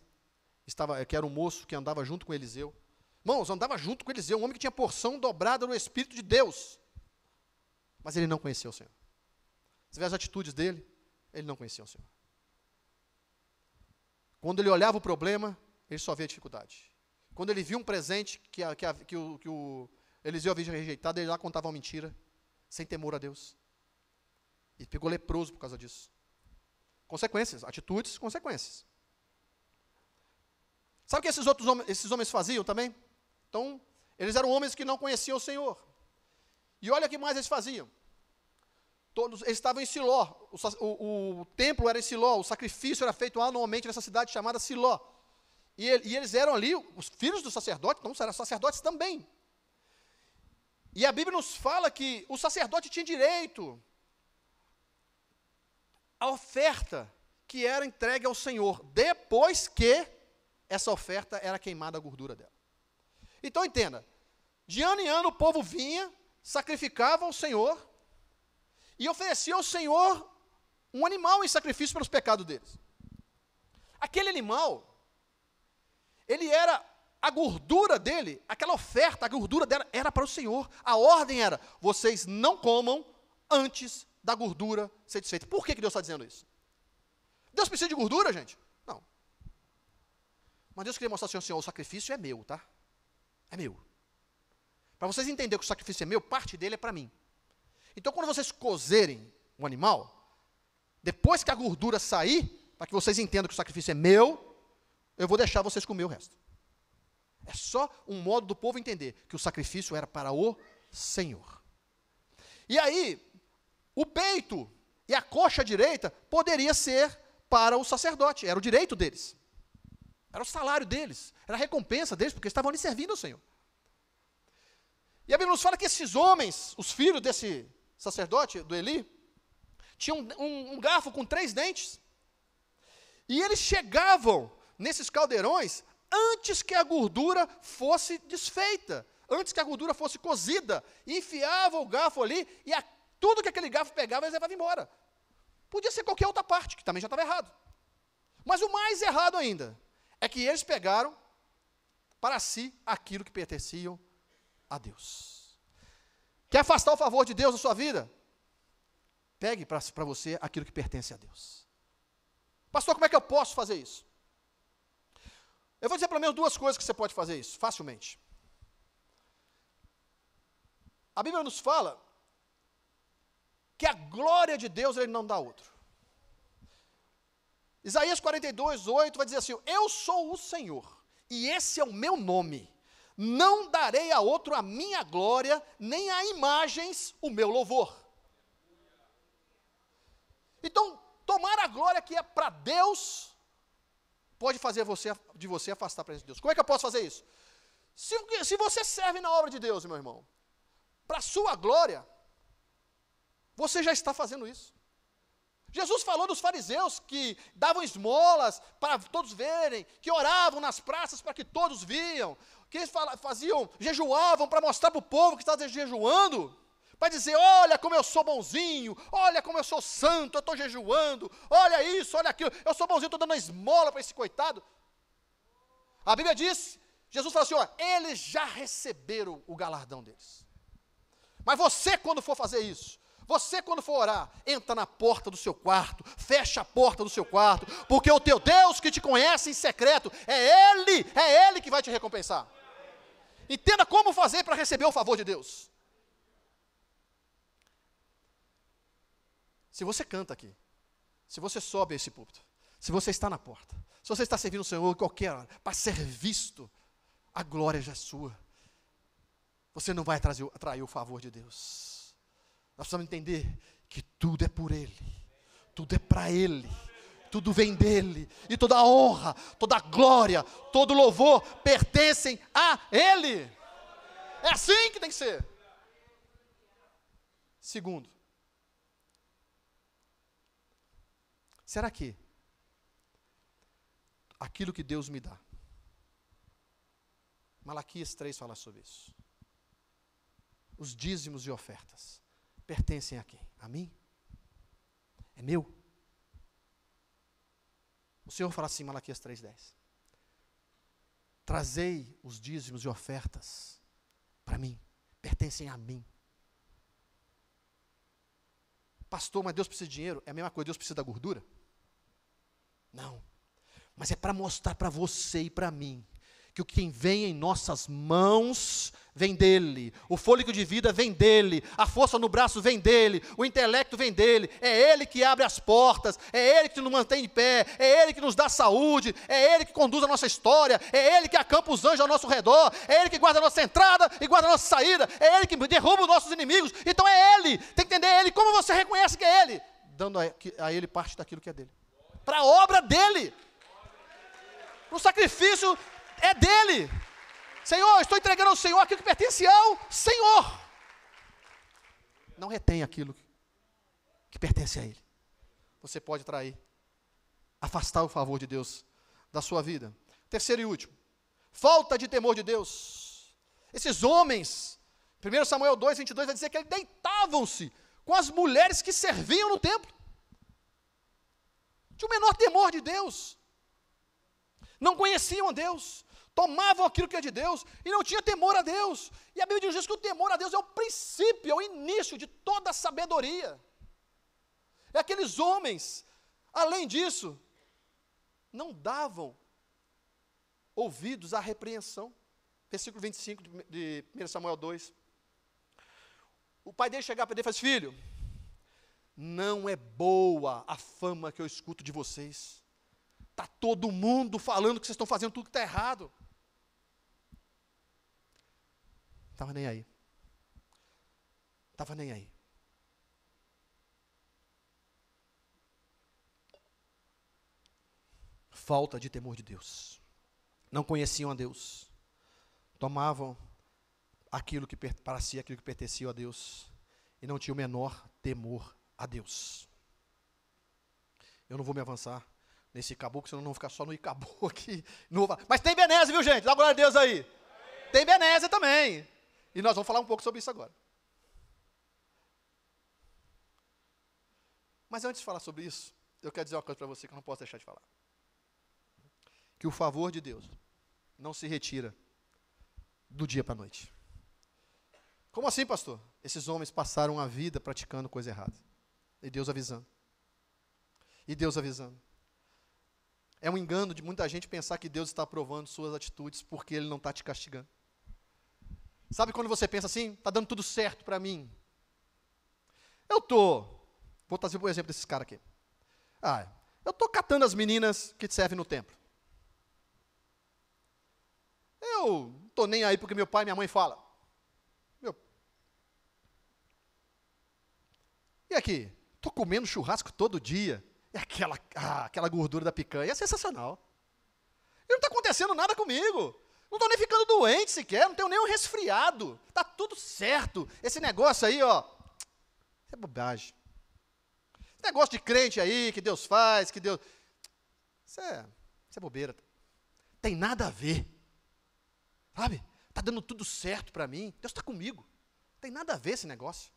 que era um moço que andava junto com Eliseu? Irmãos, andava junto com Eliseu, um homem que tinha porção dobrada no Espírito de Deus. Mas ele não conhecia o Senhor. Você vê as atitudes dele, ele não conhecia o Senhor. Quando ele olhava o problema, ele só via dificuldade. Quando ele viu um presente que o Eliseu havia rejeitado, ele lá contava uma mentira, sem temor a Deus. E ficou leproso por causa disso. Consequências, atitudes, consequências. Sabe o que esses homens faziam também? Então, eles eram homens que não conheciam o Senhor. E olha o que mais eles faziam. Eles estavam em Siló, o templo era em Siló, o sacrifício era feito anualmente nessa cidade chamada Siló. E eles eram ali os filhos do sacerdote, então eram sacerdotes também. E a Bíblia nos fala que o sacerdote tinha direito à oferta que era entregue ao Senhor, depois que essa oferta era queimada a gordura dela. Então entenda, de ano em ano o povo vinha, sacrificava ao Senhor, e oferecia ao Senhor um animal em sacrifício pelos pecados deles. Aquele animal, a gordura dele, aquela oferta, a gordura dela era para o Senhor. A ordem era, vocês não comam antes da gordura ser desfeita. Por que Deus está dizendo isso? Deus precisa de gordura, gente? Não. Mas Deus queria mostrar assim, Senhor, o sacrifício é meu, tá? É meu. Para vocês entenderem que o sacrifício é meu, parte dele é para mim. Então, quando vocês cozerem o animal, depois que a gordura sair, para que vocês entendam que o sacrifício é meu, eu vou deixar vocês comer o resto. É só um modo do povo entender que o sacrifício era para o Senhor. E aí, o peito e a coxa direita poderia ser para o sacerdote, era o direito deles. Era o salário deles, era a recompensa deles, porque eles estavam ali servindo ao Senhor. E a Bíblia nos fala que esses homens, os filhos desse sacerdote, do Eli, tinham um garfo com 3 dentes. E eles chegavam nesses caldeirões antes que a gordura fosse desfeita, antes que a gordura fosse cozida, e enfiavam o garfo ali, e tudo que aquele garfo pegava, eles levavam embora. Podia ser qualquer outra parte, que também já estava errado. Mas o mais errado ainda, é que eles pegaram para si aquilo que pertenciam a Deus. Quer afastar o favor de Deus da sua vida? Pegue para você aquilo que pertence a Deus. Pastor, como é que eu posso fazer isso? Eu vou dizer pelo menos 2 coisas que você pode fazer isso, facilmente. A Bíblia nos fala que a glória de Deus ele não dá a outro. Isaías 42:8 vai dizer assim, eu sou o Senhor, e esse é o meu nome. Não darei a outro a minha glória, nem a imagens o meu louvor. Então, tomar a glória que é para Deus, pode fazer de você afastar a presença de Deus. Como é que eu posso fazer isso? Se você serve na obra de Deus, meu irmão, para a sua glória, você já está fazendo isso. Jesus falou dos fariseus que davam esmolas para todos verem, que oravam nas praças para que todos viam, que eles jejuavam para mostrar para o povo que estava jejuando, para dizer, olha como eu sou bonzinho, olha como eu sou santo, eu estou jejuando, olha isso, olha aquilo, eu sou bonzinho, estou dando uma esmola para esse coitado. A Bíblia diz, Jesus fala assim, ó, eles já receberam o galardão deles. Mas você, quando for fazer isso, você, quando for orar, entra na porta do seu quarto, fecha a porta do seu quarto, porque o teu Deus que te conhece em secreto, é Ele que vai te recompensar. Entenda como fazer para receber o favor de Deus. Se você canta aqui, se você sobe a esse púlpito, se você está na porta, se você está servindo o Senhor em qualquer hora, para ser visto, a glória já é sua. Você não vai atrair o favor de Deus. Nós precisamos entender que tudo é por Ele, tudo é para Ele, tudo vem dEle, e toda a honra, toda a glória, todo o louvor pertencem a Ele. É assim que tem que ser. Segundo, será que aquilo que Deus me dá, Malaquias 3 fala sobre isso, os dízimos e ofertas, pertencem a quem? A mim? É meu? O Senhor fala assim, Malaquias 3:10. Trazei os dízimos e ofertas para mim, pertencem a mim. Pastor, mas Deus precisa de dinheiro? É a mesma coisa, Deus precisa da gordura? Não. Mas é para mostrar para você e para mim que o que vem em nossas mãos vem dele, o fôlego de vida vem dele, a força no braço vem dele, o intelecto vem dele, é ele que abre as portas, é ele que nos mantém de pé, é ele que nos dá saúde, é ele que conduz a nossa história, é ele que acampa os anjos ao nosso redor, é ele que guarda a nossa entrada e guarda a nossa saída, é ele que derruba os nossos inimigos. Então é ele, tem que entender ele. Como você reconhece que é ele? Dando a ele parte daquilo que é dele, para a obra dele, o sacrifício é dele. Senhor, estou entregando ao Senhor aquilo que pertence ao Senhor. Não retém aquilo que pertence a Ele. Você pode trair, afastar o favor de Deus da sua vida. Terceiro e último, falta de temor de Deus. Esses homens, 1 Samuel 2:22 vai dizer que eles deitavam-se com as mulheres que serviam no templo. Tinha o menor temor de Deus. Não conheciam a Deus, tomavam aquilo que é de Deus e não tinha temor a Deus. E a Bíblia diz que o temor a Deus é o princípio, é o início de toda a sabedoria. É aqueles homens, além disso, não davam ouvidos à repreensão. Versículo 25 de 1 Samuel 2. O pai dele chegava para ele e falava: filho, não é boa a fama que eu escuto de vocês. Está todo mundo falando que vocês estão fazendo tudo que está errado. Estava nem aí. Estava nem aí. Falta de temor de Deus. Não conheciam a Deus. Tomavam aquilo que para si, aquilo que pertencia a Deus. E não tinham o menor temor a Deus. Eu não vou me avançar nesse Icabu, senão não vou ficar só no Icabu aqui. Mas tem Benézia, viu, gente? Dá glória a Deus aí. Tem Benézia também. E nós vamos falar um pouco sobre isso agora. Mas antes de falar sobre isso, eu quero dizer uma coisa para você que eu não posso deixar de falar. Que o favor de Deus não se retira do dia para a noite. Como assim, pastor? Esses homens passaram a vida praticando coisa errada. E Deus avisando. E Deus avisando. É um engano de muita gente pensar que Deus está aprovando suas atitudes porque Ele não está te castigando. Sabe quando você pensa assim, está dando tudo certo para mim? Vou trazer o exemplo desses caras aqui. Eu estou catando as meninas que te servem no templo. Eu não estou nem aí porque meu pai e minha mãe falam. E aqui, estou comendo churrasco todo dia. E aquela gordura da picanha é sensacional. E não está acontecendo nada comigo. Não estou nem ficando doente sequer, não tenho nem um resfriado. Está tudo certo. Esse negócio aí, isso é bobagem. Esse negócio de crente aí, que Deus faz, que Deus... Isso é bobeira. Tem nada a ver. Sabe? Está dando tudo certo para mim. Deus está comigo. Tem nada a ver esse negócio.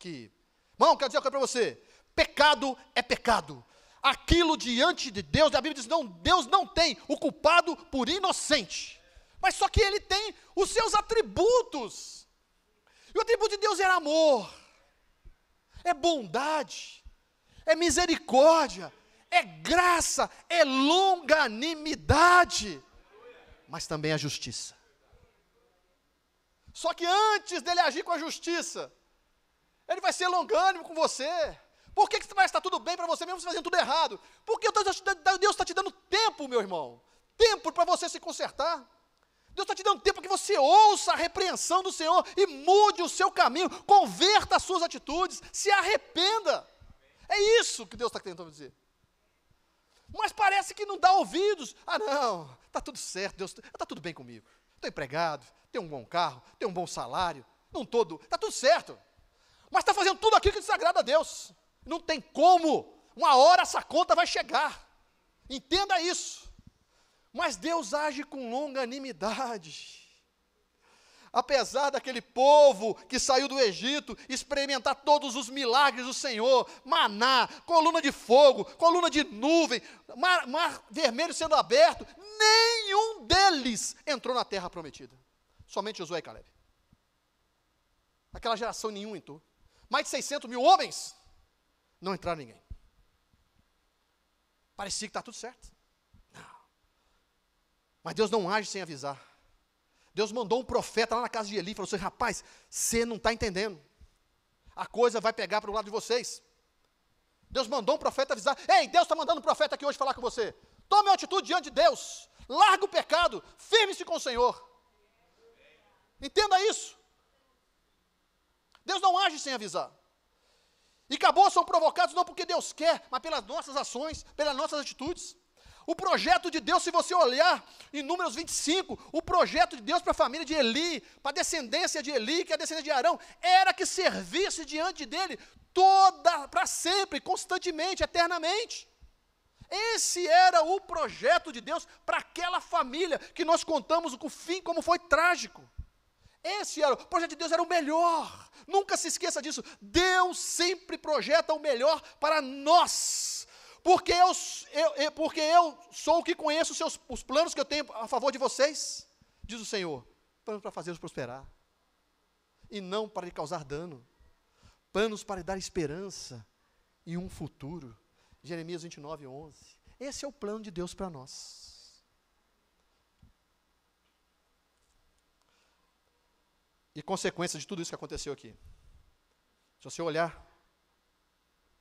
Irmão, quero dizer uma coisa para você. Pecado é pecado. Aquilo diante de Deus, a Bíblia diz, não, Deus não tem o culpado por inocente. Mas só que Ele tem os seus atributos. E o atributo de Deus é amor, é bondade, é misericórdia, é graça, é longanimidade, mas também é justiça. Só que antes dele agir com a justiça, Ele vai ser longânimo com você. Por que vai estar tudo bem para você mesmo fazendo tudo errado? Porque Deus está te dando tempo, meu irmão. Tempo para você se consertar. Deus está te dando tempo para que você ouça a repreensão do Senhor e mude o seu caminho, converta as suas atitudes, se arrependa. É isso que Deus está tentando dizer. Mas parece que não dá ouvidos. Não, está tudo certo, Deus, está tudo bem comigo. estou empregado, tenho um bom carro, tenho um bom salário, não todo, está tudo certo. Mas está fazendo tudo aquilo que desagrada a Deus. Não tem como, uma hora essa conta vai chegar. Entenda isso. Mas Deus age com longanimidade. Apesar daquele povo que saiu do Egito experimentar todos os milagres do Senhor, maná, coluna de fogo, coluna de nuvem, mar vermelho sendo aberto, nenhum deles entrou na terra prometida. Somente Josué e Caleb. Aquela geração nenhum entrou. Mais de 600 mil homens, não entraram ninguém. Parecia que está tudo certo. Não. Mas Deus não age sem avisar. Deus mandou um profeta lá na casa de Eli e falou assim: rapaz, você não está entendendo. A coisa vai pegar para o lado de vocês. Deus mandou um profeta avisar. Ei, Deus está mandando um profeta aqui hoje falar com você. Tome uma atitude diante de Deus. Larga o pecado. Firme-se com o Senhor. Entenda isso. Deus não age sem avisar. E caboclos são provocados não porque Deus quer, mas pelas nossas ações, pelas nossas atitudes. O projeto de Deus, se você olhar em Números 25, o projeto de Deus para a família de Eli, para a descendência de Eli, que é a descendência de Arão, era que servisse diante dele para sempre, constantemente, eternamente. Esse era o projeto de Deus para aquela família, que nós contamos o fim como foi trágico. Esse era, o projeto de Deus era o melhor. Nunca se esqueça disso. Deus sempre projeta o melhor para nós. Porque eu sou o que conheço os planos que eu tenho a favor de vocês, diz o Senhor. Planos para fazê-los prosperar. E não para lhe causar dano. Planos para lhe dar esperança e um futuro. Jeremias 29, 11. Esse é o plano de Deus para nós. E consequência de tudo isso que aconteceu aqui. Se você olhar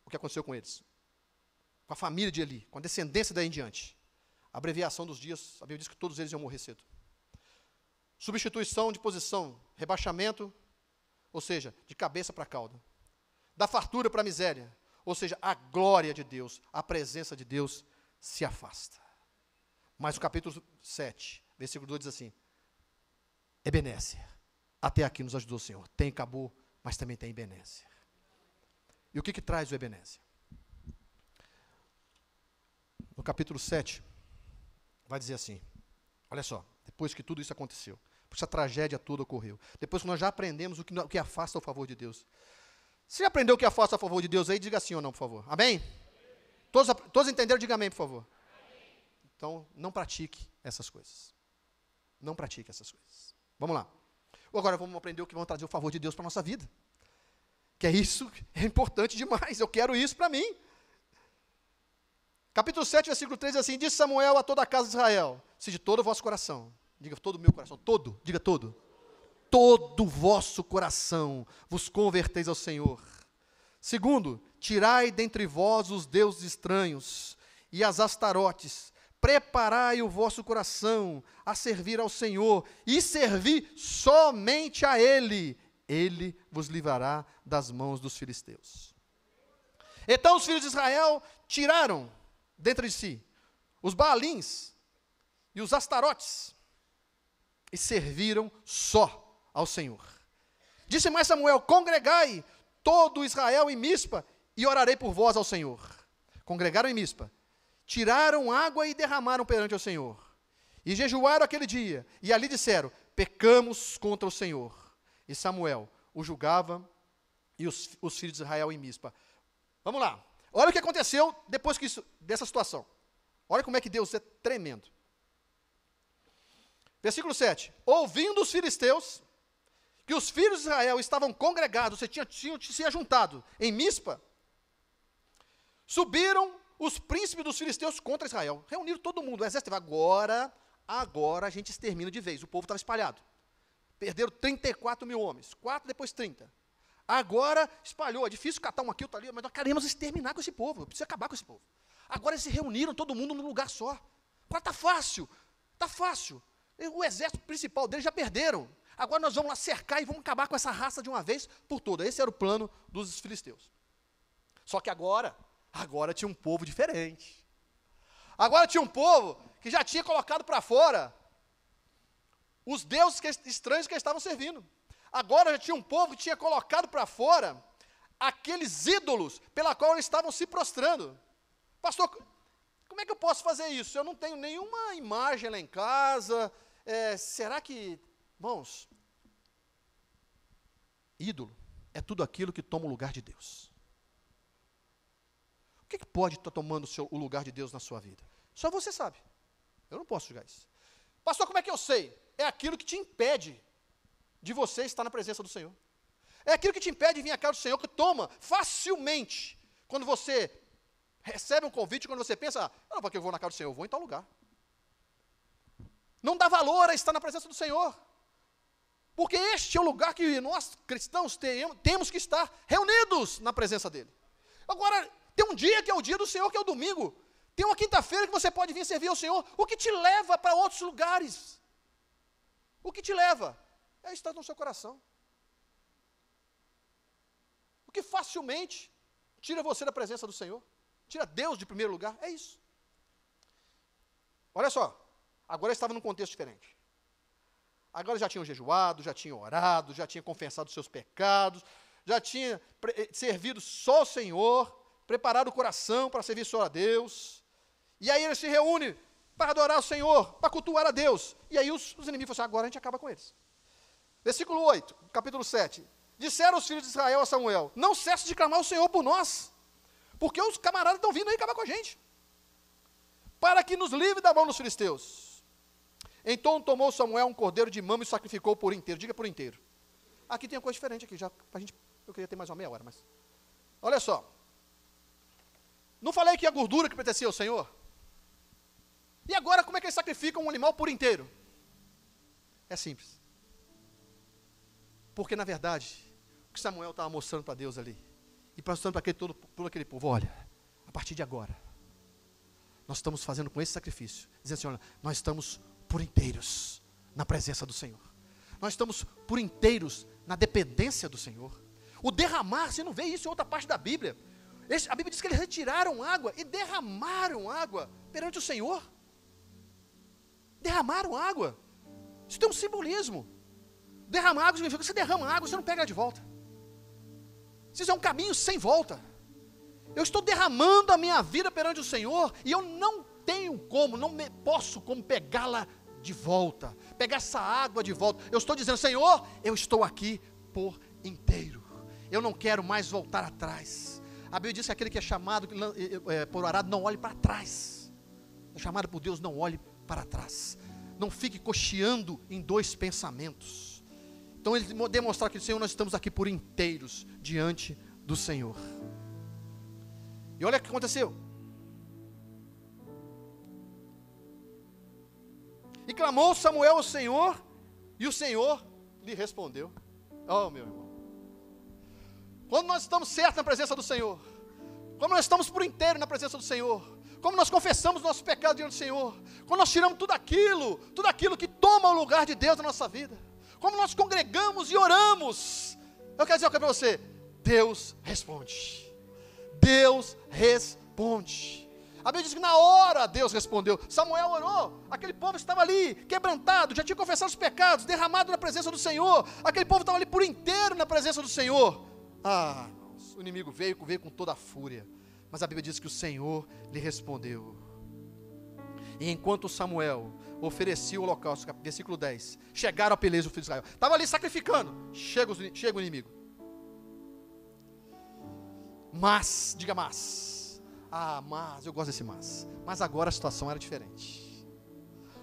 o que aconteceu com eles, com a família de Eli, com a descendência daí em diante, a abreviação dos dias, a Bíblia diz que todos eles iam morrer cedo. Substituição de posição, rebaixamento, ou seja, de cabeça para cauda. Da fartura para a miséria, ou seja, a glória de Deus, a presença de Deus se afasta. Mas o capítulo 7, versículo 2 diz assim: Ebenezer, até aqui nos ajudou o Senhor. Tem acabou, mas também tem Ebenezer. E o que traz o Ebenezer? No capítulo 7, vai dizer assim, olha só, depois que tudo isso aconteceu, essa tragédia toda ocorreu, depois que nós já aprendemos o que afasta o favor de Deus. Você já aprendeu o que afasta o favor de Deus aí? Diga sim ou não, por favor. Amém? Todos entenderam? Diga amém, por favor. Então, não pratique essas coisas. Não pratique essas coisas. Vamos lá. Agora vamos aprender o que vão trazer o favor de Deus para a nossa vida. Que é isso, é importante demais. Eu quero isso para mim. Capítulo 7, versículo 3, assim: disse Samuel a toda a casa de Israel, se de todo o vosso coração, diga todo o meu coração, todo, diga todo o vosso coração vos converteis ao Senhor. Segundo, tirai dentre vós os deuses estranhos e as astarotes, preparai o vosso coração a servir ao Senhor, e servi somente a Ele vos livrará das mãos dos filisteus. Então os filhos de Israel tiraram dentro de si os Baalins e os Astarotes, e serviram só ao Senhor. Disse mais Samuel: congregai todo Israel em Mispa, e orarei por vós ao Senhor. Congregaram em Mispa, tiraram água e derramaram perante o Senhor, e jejuaram aquele dia, e ali disseram: pecamos contra o Senhor. E Samuel o julgava, e os filhos de Israel em Mispa. Vamos lá, olha o que aconteceu depois dessa situação. Olha como é que Deus é tremendo. Versículo 7. Ouvindo os filisteus que os filhos de Israel estavam congregados, tinham se ajuntado em Mispa, subiram os príncipes dos filisteus contra Israel. Reuniram todo mundo. O exército agora a gente extermina de vez. O povo estava espalhado. Perderam 34 mil homens. 4, depois 30. Agora espalhou. É difícil catar um aqui, outro ali, mas nós queremos exterminar com esse povo. Precisa acabar com esse povo. Agora eles se reuniram, todo mundo num lugar só. Agora está fácil. Está fácil. O exército principal deles já perderam. Agora nós vamos lá cercar e vamos acabar com essa raça de uma vez por todas. Esse era o plano dos filisteus. Só que agora tinha um povo diferente. Agora tinha um povo que já tinha colocado para fora os deuses estranhos que eles estavam servindo. Agora já tinha um povo que tinha colocado para fora aqueles ídolos pela qual eles estavam se prostrando. Pastor, como é que eu posso fazer isso? Eu não tenho nenhuma imagem lá em casa. Será que... Irmãos, ídolo é tudo aquilo que toma o lugar de Deus. O que pode estar tomando o lugar de Deus na sua vida? Só você sabe. Eu não posso julgar isso. Pastor, como é que eu sei? É aquilo que te impede de você estar na presença do Senhor. É aquilo que te impede de vir à casa do Senhor, que toma facilmente, quando você recebe um convite, quando você pensa, não, porque eu vou na casa do Senhor, eu vou em tal lugar. Não dá valor a estar na presença do Senhor. Porque este é o lugar que nós, cristãos, temos que estar reunidos na presença dEle. Agora, tem um dia que é o dia do Senhor, que é o domingo. Tem uma quinta-feira que você pode vir servir ao Senhor. O que te leva para outros lugares? O que te leva? É estar no seu coração. O que facilmente tira você da presença do Senhor, tira Deus de primeiro lugar, é isso. Olha só, agora estava num contexto diferente. Agora já tinham jejuado, já tinham orado, já tinham confessado os seus pecados, já tinha servido só o Senhor, preparado o coração para servir só a Deus. E aí eles se reúnem para adorar o Senhor, para cultuar a Deus. E aí os inimigos falam assim, agora a gente acaba com eles. Versículo 8, capítulo 7. Disseram os filhos de Israel a Samuel, não cesse de clamar ao Senhor por nós, porque os camaradas estão vindo aí acabar com a gente, para que nos livre da mão dos filisteus. Então tomou Samuel um cordeiro de mama e sacrificou por inteiro. Diga por inteiro. Aqui tem uma coisa diferente aqui, já, eu queria ter mais uma meia hora, mas... Olha só. Não falei que a gordura que pertencia ao Senhor? E agora como é que eles sacrificam um animal por inteiro? É simples. Porque na verdade, o que Samuel estava mostrando para Deus ali, e mostrando para todo aquele povo, olha, a partir de agora, nós estamos fazendo com esse sacrifício, dizendo assim, olha, nós estamos por inteiros na presença do Senhor. Nós estamos por inteiros na dependência do Senhor. O derramar, você não vê isso em outra parte da Bíblia. A Bíblia diz que eles retiraram água e derramaram água perante o Senhor. Derramaram água. Isso tem um simbolismo. Derramar água significa que você derrama água, você não pega ela de volta. Isso é um caminho sem volta. Eu estou derramando a minha vida perante o Senhor e eu não tenho como, posso como pegá-la de volta, pegar essa água de volta. Eu estou dizendo, Senhor, eu estou aqui por inteiro. Eu não quero mais voltar atrás. A Bíblia diz que aquele que é chamado por arado não olhe para trás. É chamado por Deus, não olhe para trás. Não fique cocheando em dois pensamentos. Então ele demonstrar que, Senhor, nós estamos aqui por inteiros diante do Senhor. E olha o que aconteceu. E clamou Samuel ao Senhor, e o Senhor lhe respondeu. Oh, meu irmão. Quando nós estamos certos na presença do Senhor, quando nós estamos por inteiro na presença do Senhor, como nós confessamos nossos pecados diante do Senhor, quando nós tiramos tudo aquilo que toma o lugar de Deus na nossa vida, como nós congregamos e oramos, eu quero dizer uma coisa para você, Deus responde. Deus responde. A Bíblia diz que na hora Deus respondeu. Samuel orou, aquele povo estava ali, quebrantado, já tinha confessado os pecados, derramado na presença do Senhor, aquele povo estava ali por inteiro na presença do Senhor. O inimigo veio com toda a fúria, mas a Bíblia diz que o Senhor lhe respondeu. E enquanto Samuel oferecia o holocausto, versículo 10, chegaram a peleja do filho de Israel, estava ali sacrificando, chega o inimigo. Mas, diga mas, eu gosto desse mas agora a situação era diferente.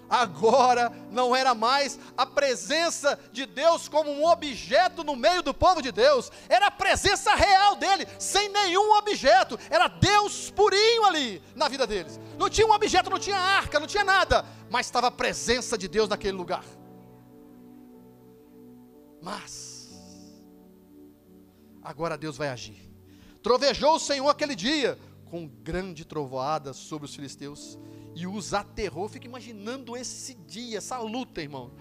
Agora não era mais a presença de Deus como um objeto no meio do povo de Deus, era a presença real dele, sem nenhum objeto, era Deus purinho ali na vida deles. Não tinha um objeto, não tinha arca, não tinha nada, mas estava a presença de Deus naquele lugar. Mas agora Deus vai agir. Trovejou o Senhor aquele dia com grande trovoada sobre os filisteus e os aterrou. Fica imaginando esse dia, essa luta, irmão.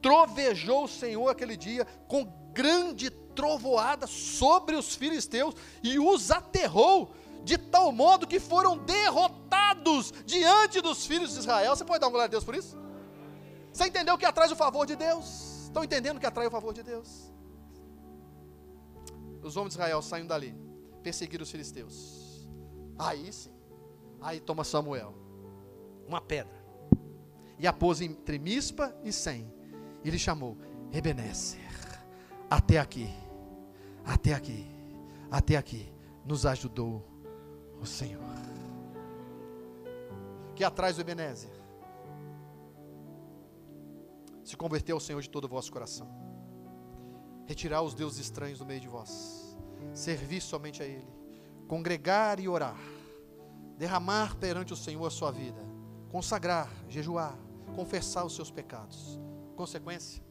Trovejou o Senhor aquele dia com grande trovoada sobre os filisteus e os aterrou de tal modo que foram derrotados diante dos filhos de Israel. Você pode dar uma glória a Deus por isso? Você entendeu que atrai o favor de Deus? Estão entendendo que atrai o favor de Deus? Os homens de Israel saindo dali, perseguiram os filisteus. Aí sim, aí toma Samuel uma pedra e a pôs entre Mispa e Sem, e lhe chamou Ebenezer. Até aqui, até aqui, até aqui nos ajudou o Senhor. Que atrás do Ebenezer? Se converter ao Senhor de todo o vosso coração, retirar os deuses estranhos do meio de vós, servir somente a Ele, congregar e orar, derramar perante o Senhor a sua vida, consagrar, jejuar, confessar os seus pecados. Consequência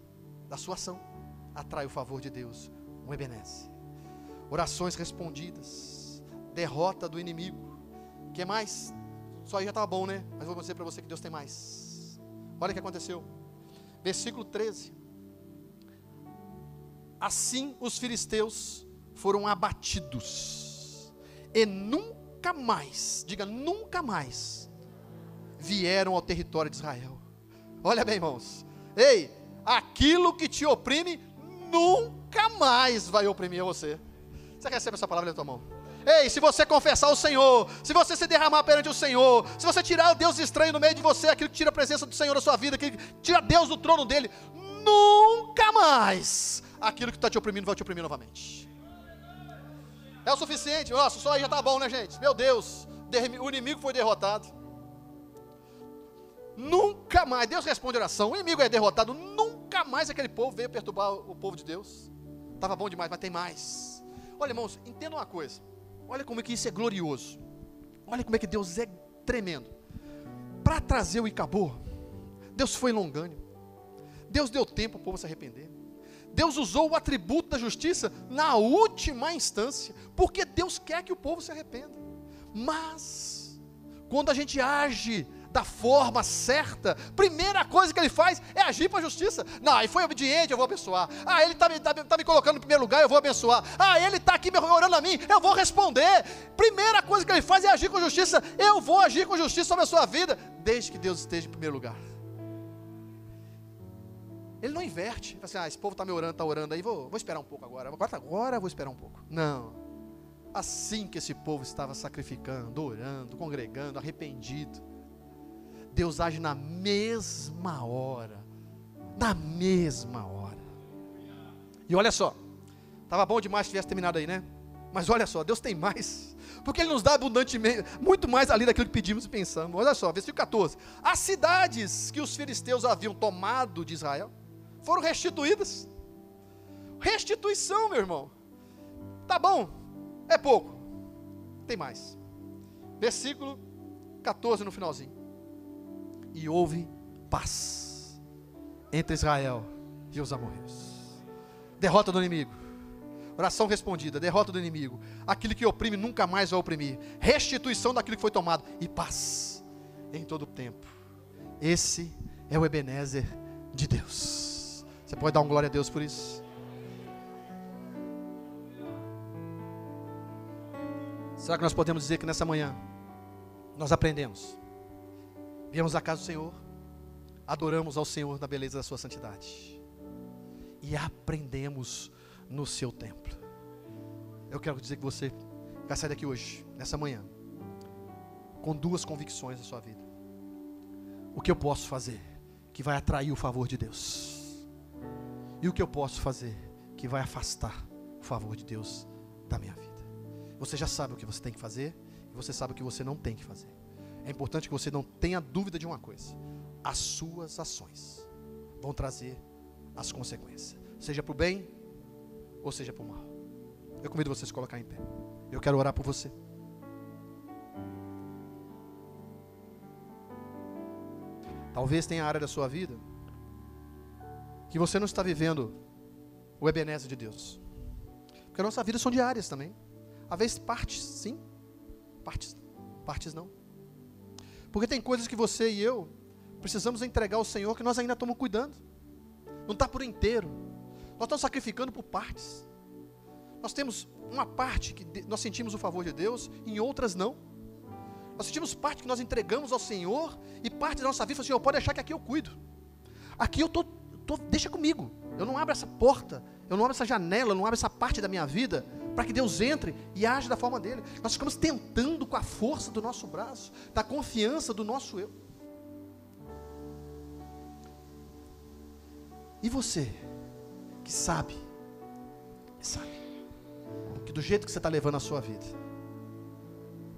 da sua ação, atrai o favor de Deus, um Ebenezer. Orações respondidas, derrota do inimigo. Que mais? Só aí já estava bom, né? Mas vou dizer para você que Deus tem mais. Olha o que aconteceu. Versículo 13. Assim os filisteus foram abatidos, e nunca mais, diga nunca mais, vieram ao território de Israel. Olha bem, irmãos. Ei, aquilo que te oprime nunca mais vai oprimir você. Você recebe essa palavra na tua mão? Ei, se você confessar o Senhor, se você se derramar perante o Senhor, se você tirar o Deus estranho no meio de você, aquilo que tira a presença do Senhor da sua vida, aquilo que tira Deus do trono dele, nunca mais aquilo que está te oprimindo vai te oprimir novamente. É o suficiente. Nossa, só aí já está bom, né, gente? Meu Deus, o inimigo foi derrotado. Nunca mais, Deus responde a oração, o inimigo é derrotado, nunca mais aquele povo veio perturbar o povo de Deus. Estava bom demais, mas tem mais. Olha, irmãos, entendam uma coisa. Olha como é que isso é glorioso. Olha como é que Deus é tremendo. Para trazer o Icabô, Deus foi longânimo. Deus deu tempo para o povo se arrepender. Deus usou o atributo da justiça na última instância, porque Deus quer que o povo se arrependa. Mas, quando a gente age da forma certa, primeira coisa que ele faz é agir para a justiça. Não, ele foi obediente, eu vou abençoar. Ah, ele está me colocando no primeiro lugar, eu vou abençoar. Ah, ele está aqui me orando a mim, eu vou responder. Primeira coisa que ele faz é agir com justiça. Eu vou agir com justiça sobre a sua vida, desde que Deus esteja em primeiro lugar. Ele não inverte. Fala assim, esse povo está me orando, está orando aí, vou esperar um pouco agora. Agora eu vou esperar um pouco. Não. Assim que esse povo estava sacrificando, orando, congregando, arrependido, Deus age na mesma hora. Na mesma hora. E olha só, estava bom demais se tivesse terminado aí, né? Mas olha só, Deus tem mais. Porque Ele nos dá abundantemente, muito mais ali daquilo que pedimos e pensamos. Olha só, versículo 14. As cidades que os filisteus haviam tomado de Israel foram restituídas. Restituição, meu irmão. Tá bom, é pouco. Tem mais. Versículo 14 no finalzinho. E houve paz entre Israel e os amorreus. Derrota do inimigo. Oração respondida, derrota do inimigo. Aquilo que oprime nunca mais vai oprimir. Restituição daquilo que foi tomado. E paz em todo o tempo. Esse é o Ebenezer de Deus. Você pode dar um glória a Deus por isso? Será que nós podemos dizer que nessa manhã nós aprendemos? Viemos à casa do Senhor, adoramos ao Senhor na beleza da sua santidade e aprendemos no seu templo. Eu quero dizer que você vai sair daqui hoje, nessa manhã, com duas convicções na sua vida. O que eu posso fazer que vai atrair o favor de Deus, e o que eu posso fazer que vai afastar o favor de Deus da minha vida. Você já sabe o que você tem que fazer, e você sabe o que você não tem que fazer. É importante que você não tenha dúvida de uma coisa: as suas ações vão trazer as consequências, seja para o bem ou seja para o mal. Eu convido você a se colocar em pé. Eu quero orar por você. Talvez tenha área da sua vida que você não está vivendo o Ebenezer de Deus, porque a nossa vida são diárias também. Às vezes partes sim, partes não. Porque tem coisas que você e eu precisamos entregar ao Senhor que nós ainda estamos cuidando. Não está por inteiro. Nós estamos sacrificando por partes. Nós temos uma parte que nós sentimos o favor de Deus, em outras não. Nós sentimos parte que nós entregamos ao Senhor, e parte da nossa vida, Senhor, pode deixar que aqui eu cuido. Aqui eu tô, deixa comigo. Eu não abro essa porta, eu não abro essa janela, eu não abro essa parte da minha vida para que Deus entre e age da forma dele. Nós ficamos tentando com a força do nosso braço, da confiança do nosso eu. E você, que sabe que do jeito que você está levando a sua vida,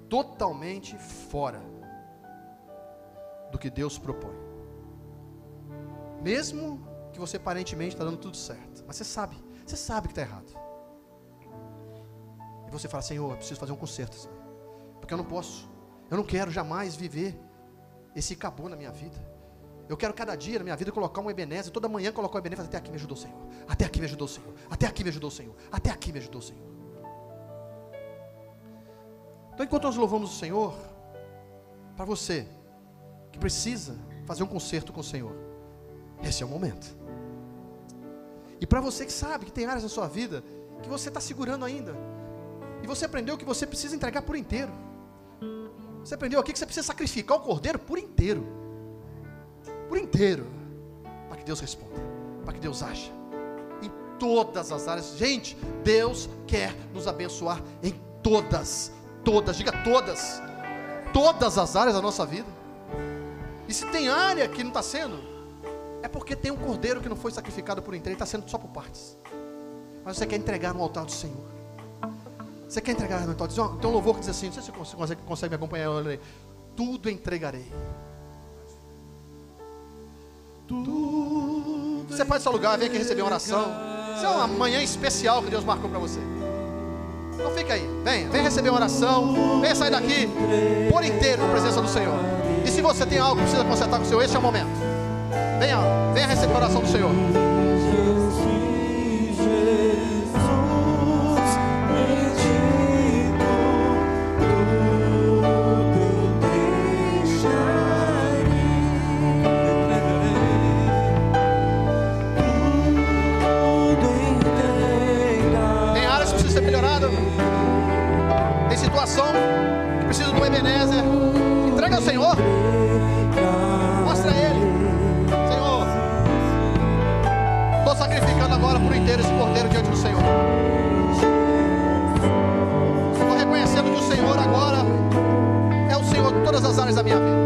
totalmente fora do que Deus propõe, mesmo que você aparentemente está dando tudo certo, mas você sabe que está errado, e você fala: Senhor, eu preciso fazer um conserto, Senhor, porque eu não quero jamais viver esse acabou na minha vida. Eu quero cada dia na minha vida colocar um Ebenezer, toda manhã colocar um Ebenezer: até aqui me ajudou o Senhor, até aqui me ajudou o Senhor, até aqui me ajudou o Senhor, até aqui me ajudou o Senhor. Então, enquanto nós louvamos o Senhor, para você que precisa fazer um conserto com o Senhor, esse é o momento. E para você que sabe que tem áreas na sua vida que você está segurando ainda, e você aprendeu que você precisa entregar por inteiro, você aprendeu aqui que você precisa sacrificar o cordeiro por inteiro, para que Deus responda, para que Deus haja em todas as áreas. Gente, Deus quer nos abençoar em todas, diga todas as áreas da nossa vida. E se tem área que não está sendo, é porque tem um cordeiro que não foi sacrificado por inteiro, ele está sendo só por partes. Mas você quer entregar no altar do Senhor, você quer entregar no altar do Senhor. Tem um louvor que diz assim, não sei se você consegue me acompanhar, olha aí: tudo entregarei. Você faz seu lugar, vem aqui receber uma oração. Isso é uma manhã especial que Deus marcou para você. Então fica aí, vem receber uma oração, venha sair daqui por inteiro na presença do Senhor. E se você tem algo que precisa consertar com o Senhor, esse é o momento. Venha receber a oração do Senhor. Que precisa de um Ebenezer, entrega ao Senhor, mostra a Ele: Senhor, estou sacrificando agora por inteiro esse cordeiro diante do Senhor. Estou reconhecendo que o Senhor agora é o Senhor de todas as áreas da minha vida.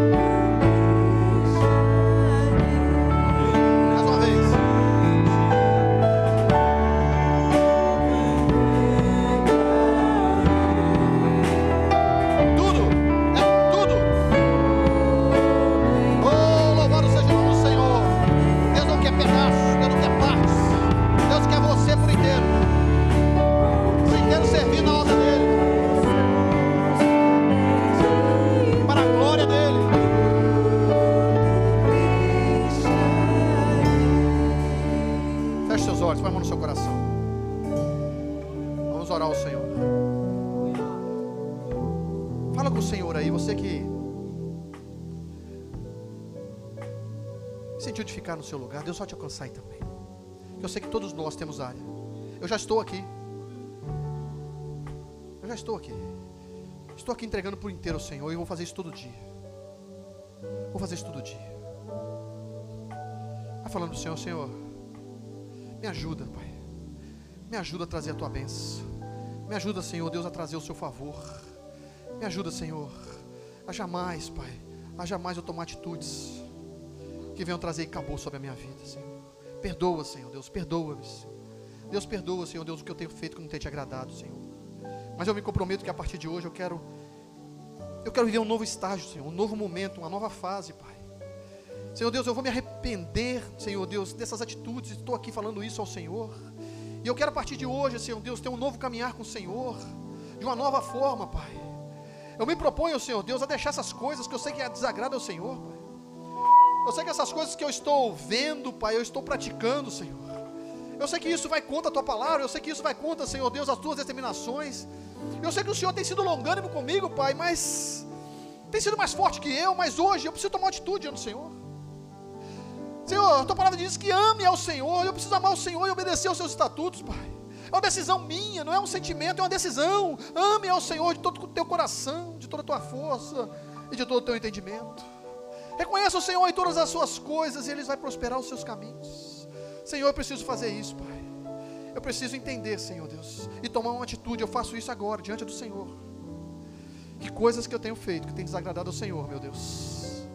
Mais uma vez. Põe a mão no seu coração. Vamos orar ao Senhor. Fala com o Senhor aí, você que sentiu de ficar no seu lugar, Deus vai te alcançar aí também. Eu sei que todos nós temos área. Eu já estou aqui. Estou aqui entregando por inteiro ao Senhor, e eu vou fazer isso todo dia. Vai falando do Senhor: Senhor, me ajuda, Pai. Me ajuda a trazer a Tua bênção. Me ajuda, Senhor Deus, a trazer o Seu favor. Me ajuda, Senhor, a jamais, Pai, eu tomar atitudes que venham trazer acabou sobre a minha vida, Senhor. Perdoa, Senhor Deus, perdoa-me, Senhor. Deus, perdoa, Senhor Deus, o que eu tenho feito que não tem te agradado, Senhor. Mas eu me comprometo que a partir de hoje eu quero viver um novo estágio, Senhor, um novo momento, uma nova fase, Pai. Senhor Deus, eu vou me arrepender, Senhor Deus, dessas atitudes. Estou aqui falando isso ao Senhor. E eu quero a partir de hoje, Senhor Deus, ter um novo caminhar com o Senhor, de uma nova forma, Pai. Eu me proponho, Senhor Deus, a deixar essas coisas que eu sei que desagrada ao Senhor, Pai. Eu sei que essas coisas que eu estou vendo, Pai, eu estou praticando, Senhor. Eu sei que isso vai contra a Tua palavra. Eu sei que isso vai contra, Senhor Deus, as Tuas determinações. Eu sei que o Senhor tem sido longânimo comigo, Pai, mas tem sido mais forte que eu. Mas hoje eu preciso tomar uma atitude diante do Senhor. Senhor, a Tua palavra diz que ame ao Senhor. Eu preciso amar o Senhor e obedecer aos Seus estatutos, Pai. É uma decisão minha, não é um sentimento, é uma decisão. Ame ao Senhor de todo o teu coração, de toda a tua força e de todo o teu entendimento. Reconheça o Senhor em todas as suas coisas e Ele vai prosperar os seus caminhos. Senhor, eu preciso fazer isso, Pai. Eu preciso entender, Senhor Deus, e tomar uma atitude. Eu faço isso agora, diante do Senhor. Que coisas que eu tenho feito, que tem desagradado ao Senhor, meu Deus.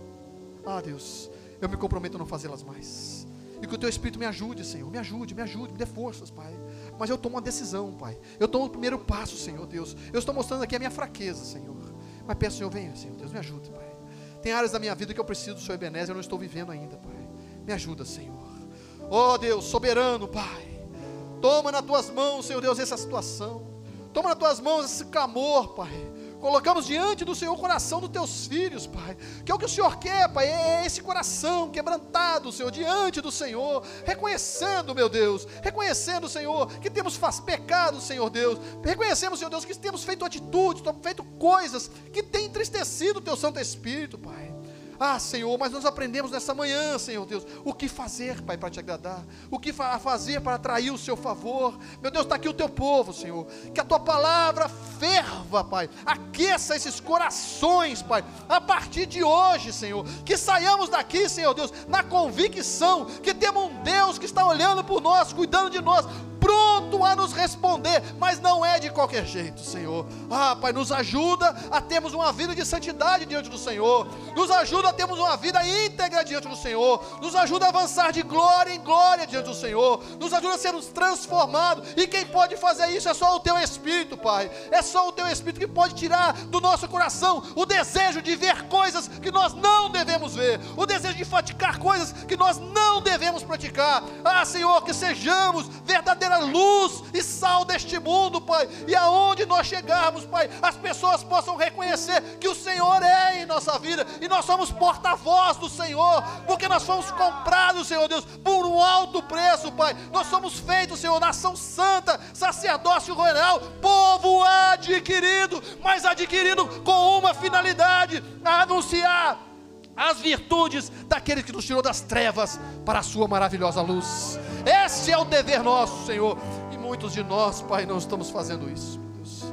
Deus, eu me comprometo a não fazê-las mais. E que o Teu Espírito me ajude, Senhor. Me ajude, me dê forças, Pai. Mas eu tomo uma decisão, Pai. Eu tomo o primeiro passo, Senhor Deus. Eu estou mostrando aqui a minha fraqueza, Senhor. Mas peço, Senhor, venha, Senhor Deus, me ajude, Pai. Tem áreas da minha vida que eu preciso do Senhor Ebenezer, eu não estou vivendo ainda, Pai. Me ajuda, Senhor. Deus, soberano, Pai. Toma nas Tuas mãos, Senhor Deus, essa situação. Toma nas Tuas mãos esse clamor, Pai. Colocamos diante do Senhor o coração dos Teus filhos, Pai. Que é o que o Senhor quer, Pai. É esse coração quebrantado, Senhor, diante do Senhor. Reconhecendo, meu Deus. Reconhecendo, Senhor, que temos pecado, Senhor Deus. Reconhecemos, Senhor Deus, que temos feito atitudes, temos feito coisas que têm entristecido o Teu Santo Espírito, Pai. Senhor, mas nós aprendemos nessa manhã, Senhor Deus, o que fazer, Pai, para Te agradar, o que fazer para atrair o Seu favor. Meu Deus, está aqui o Teu povo, Senhor, que a Tua palavra ferva, Pai, aqueça esses corações, Pai, a partir de hoje, Senhor, que saiamos daqui, Senhor Deus, na convicção que temos um Deus que está olhando por nós, cuidando de nós, pronto a nos responder, mas não é de qualquer jeito, Senhor. Pai, nos ajuda a termos uma vida de santidade diante do Senhor, nos ajuda a termos uma vida íntegra diante do Senhor, nos ajuda a avançar de glória em glória diante do Senhor, nos ajuda a sermos transformados, e quem pode fazer isso é só o Teu Espírito, Pai. É só o Teu Espírito que pode tirar do nosso coração o desejo de ver coisas que nós não devemos ver, o desejo de praticar coisas que nós não devemos praticar. Senhor, que sejamos verdadeira luz e sal deste mundo, Pai, e aonde nós chegarmos, Pai, as pessoas possam reconhecer que o Senhor é em nossa vida, e nós somos porta-voz do Senhor, porque nós fomos comprados, Senhor Deus, por um alto preço, Pai. Nós somos feitos, Senhor, nação santa, sacerdócio royal, povo adquirido, mas adquirido com uma finalidade: a anunciar as virtudes daquele que nos tirou das trevas para a sua maravilhosa luz. Esse é o dever nosso, Senhor, e muitos de nós, Pai, não estamos fazendo isso, meu Deus.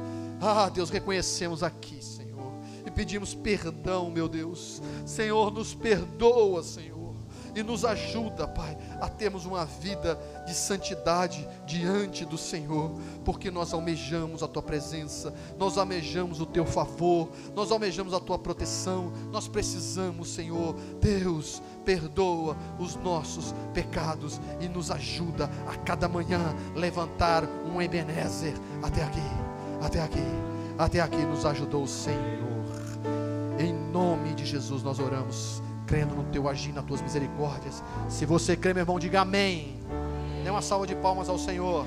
Deus, reconhecemos aqui, Senhor, e pedimos perdão, meu Deus. Senhor, nos perdoa, Senhor, e nos ajuda, Pai, a termos uma vida de santidade diante do Senhor, porque nós almejamos a Tua presença, nós almejamos o Teu favor, nós almejamos a Tua proteção. Nós precisamos, Senhor Deus, perdoa os nossos pecados e nos ajuda a cada manhã levantar um Ebenezer. Até aqui nos ajudou o Senhor. Em nome de Jesus nós oramos, crendo no Teu agir, nas Tuas misericórdias. Se você crê, meu irmão, diga amém. Dê uma salva de palmas ao Senhor.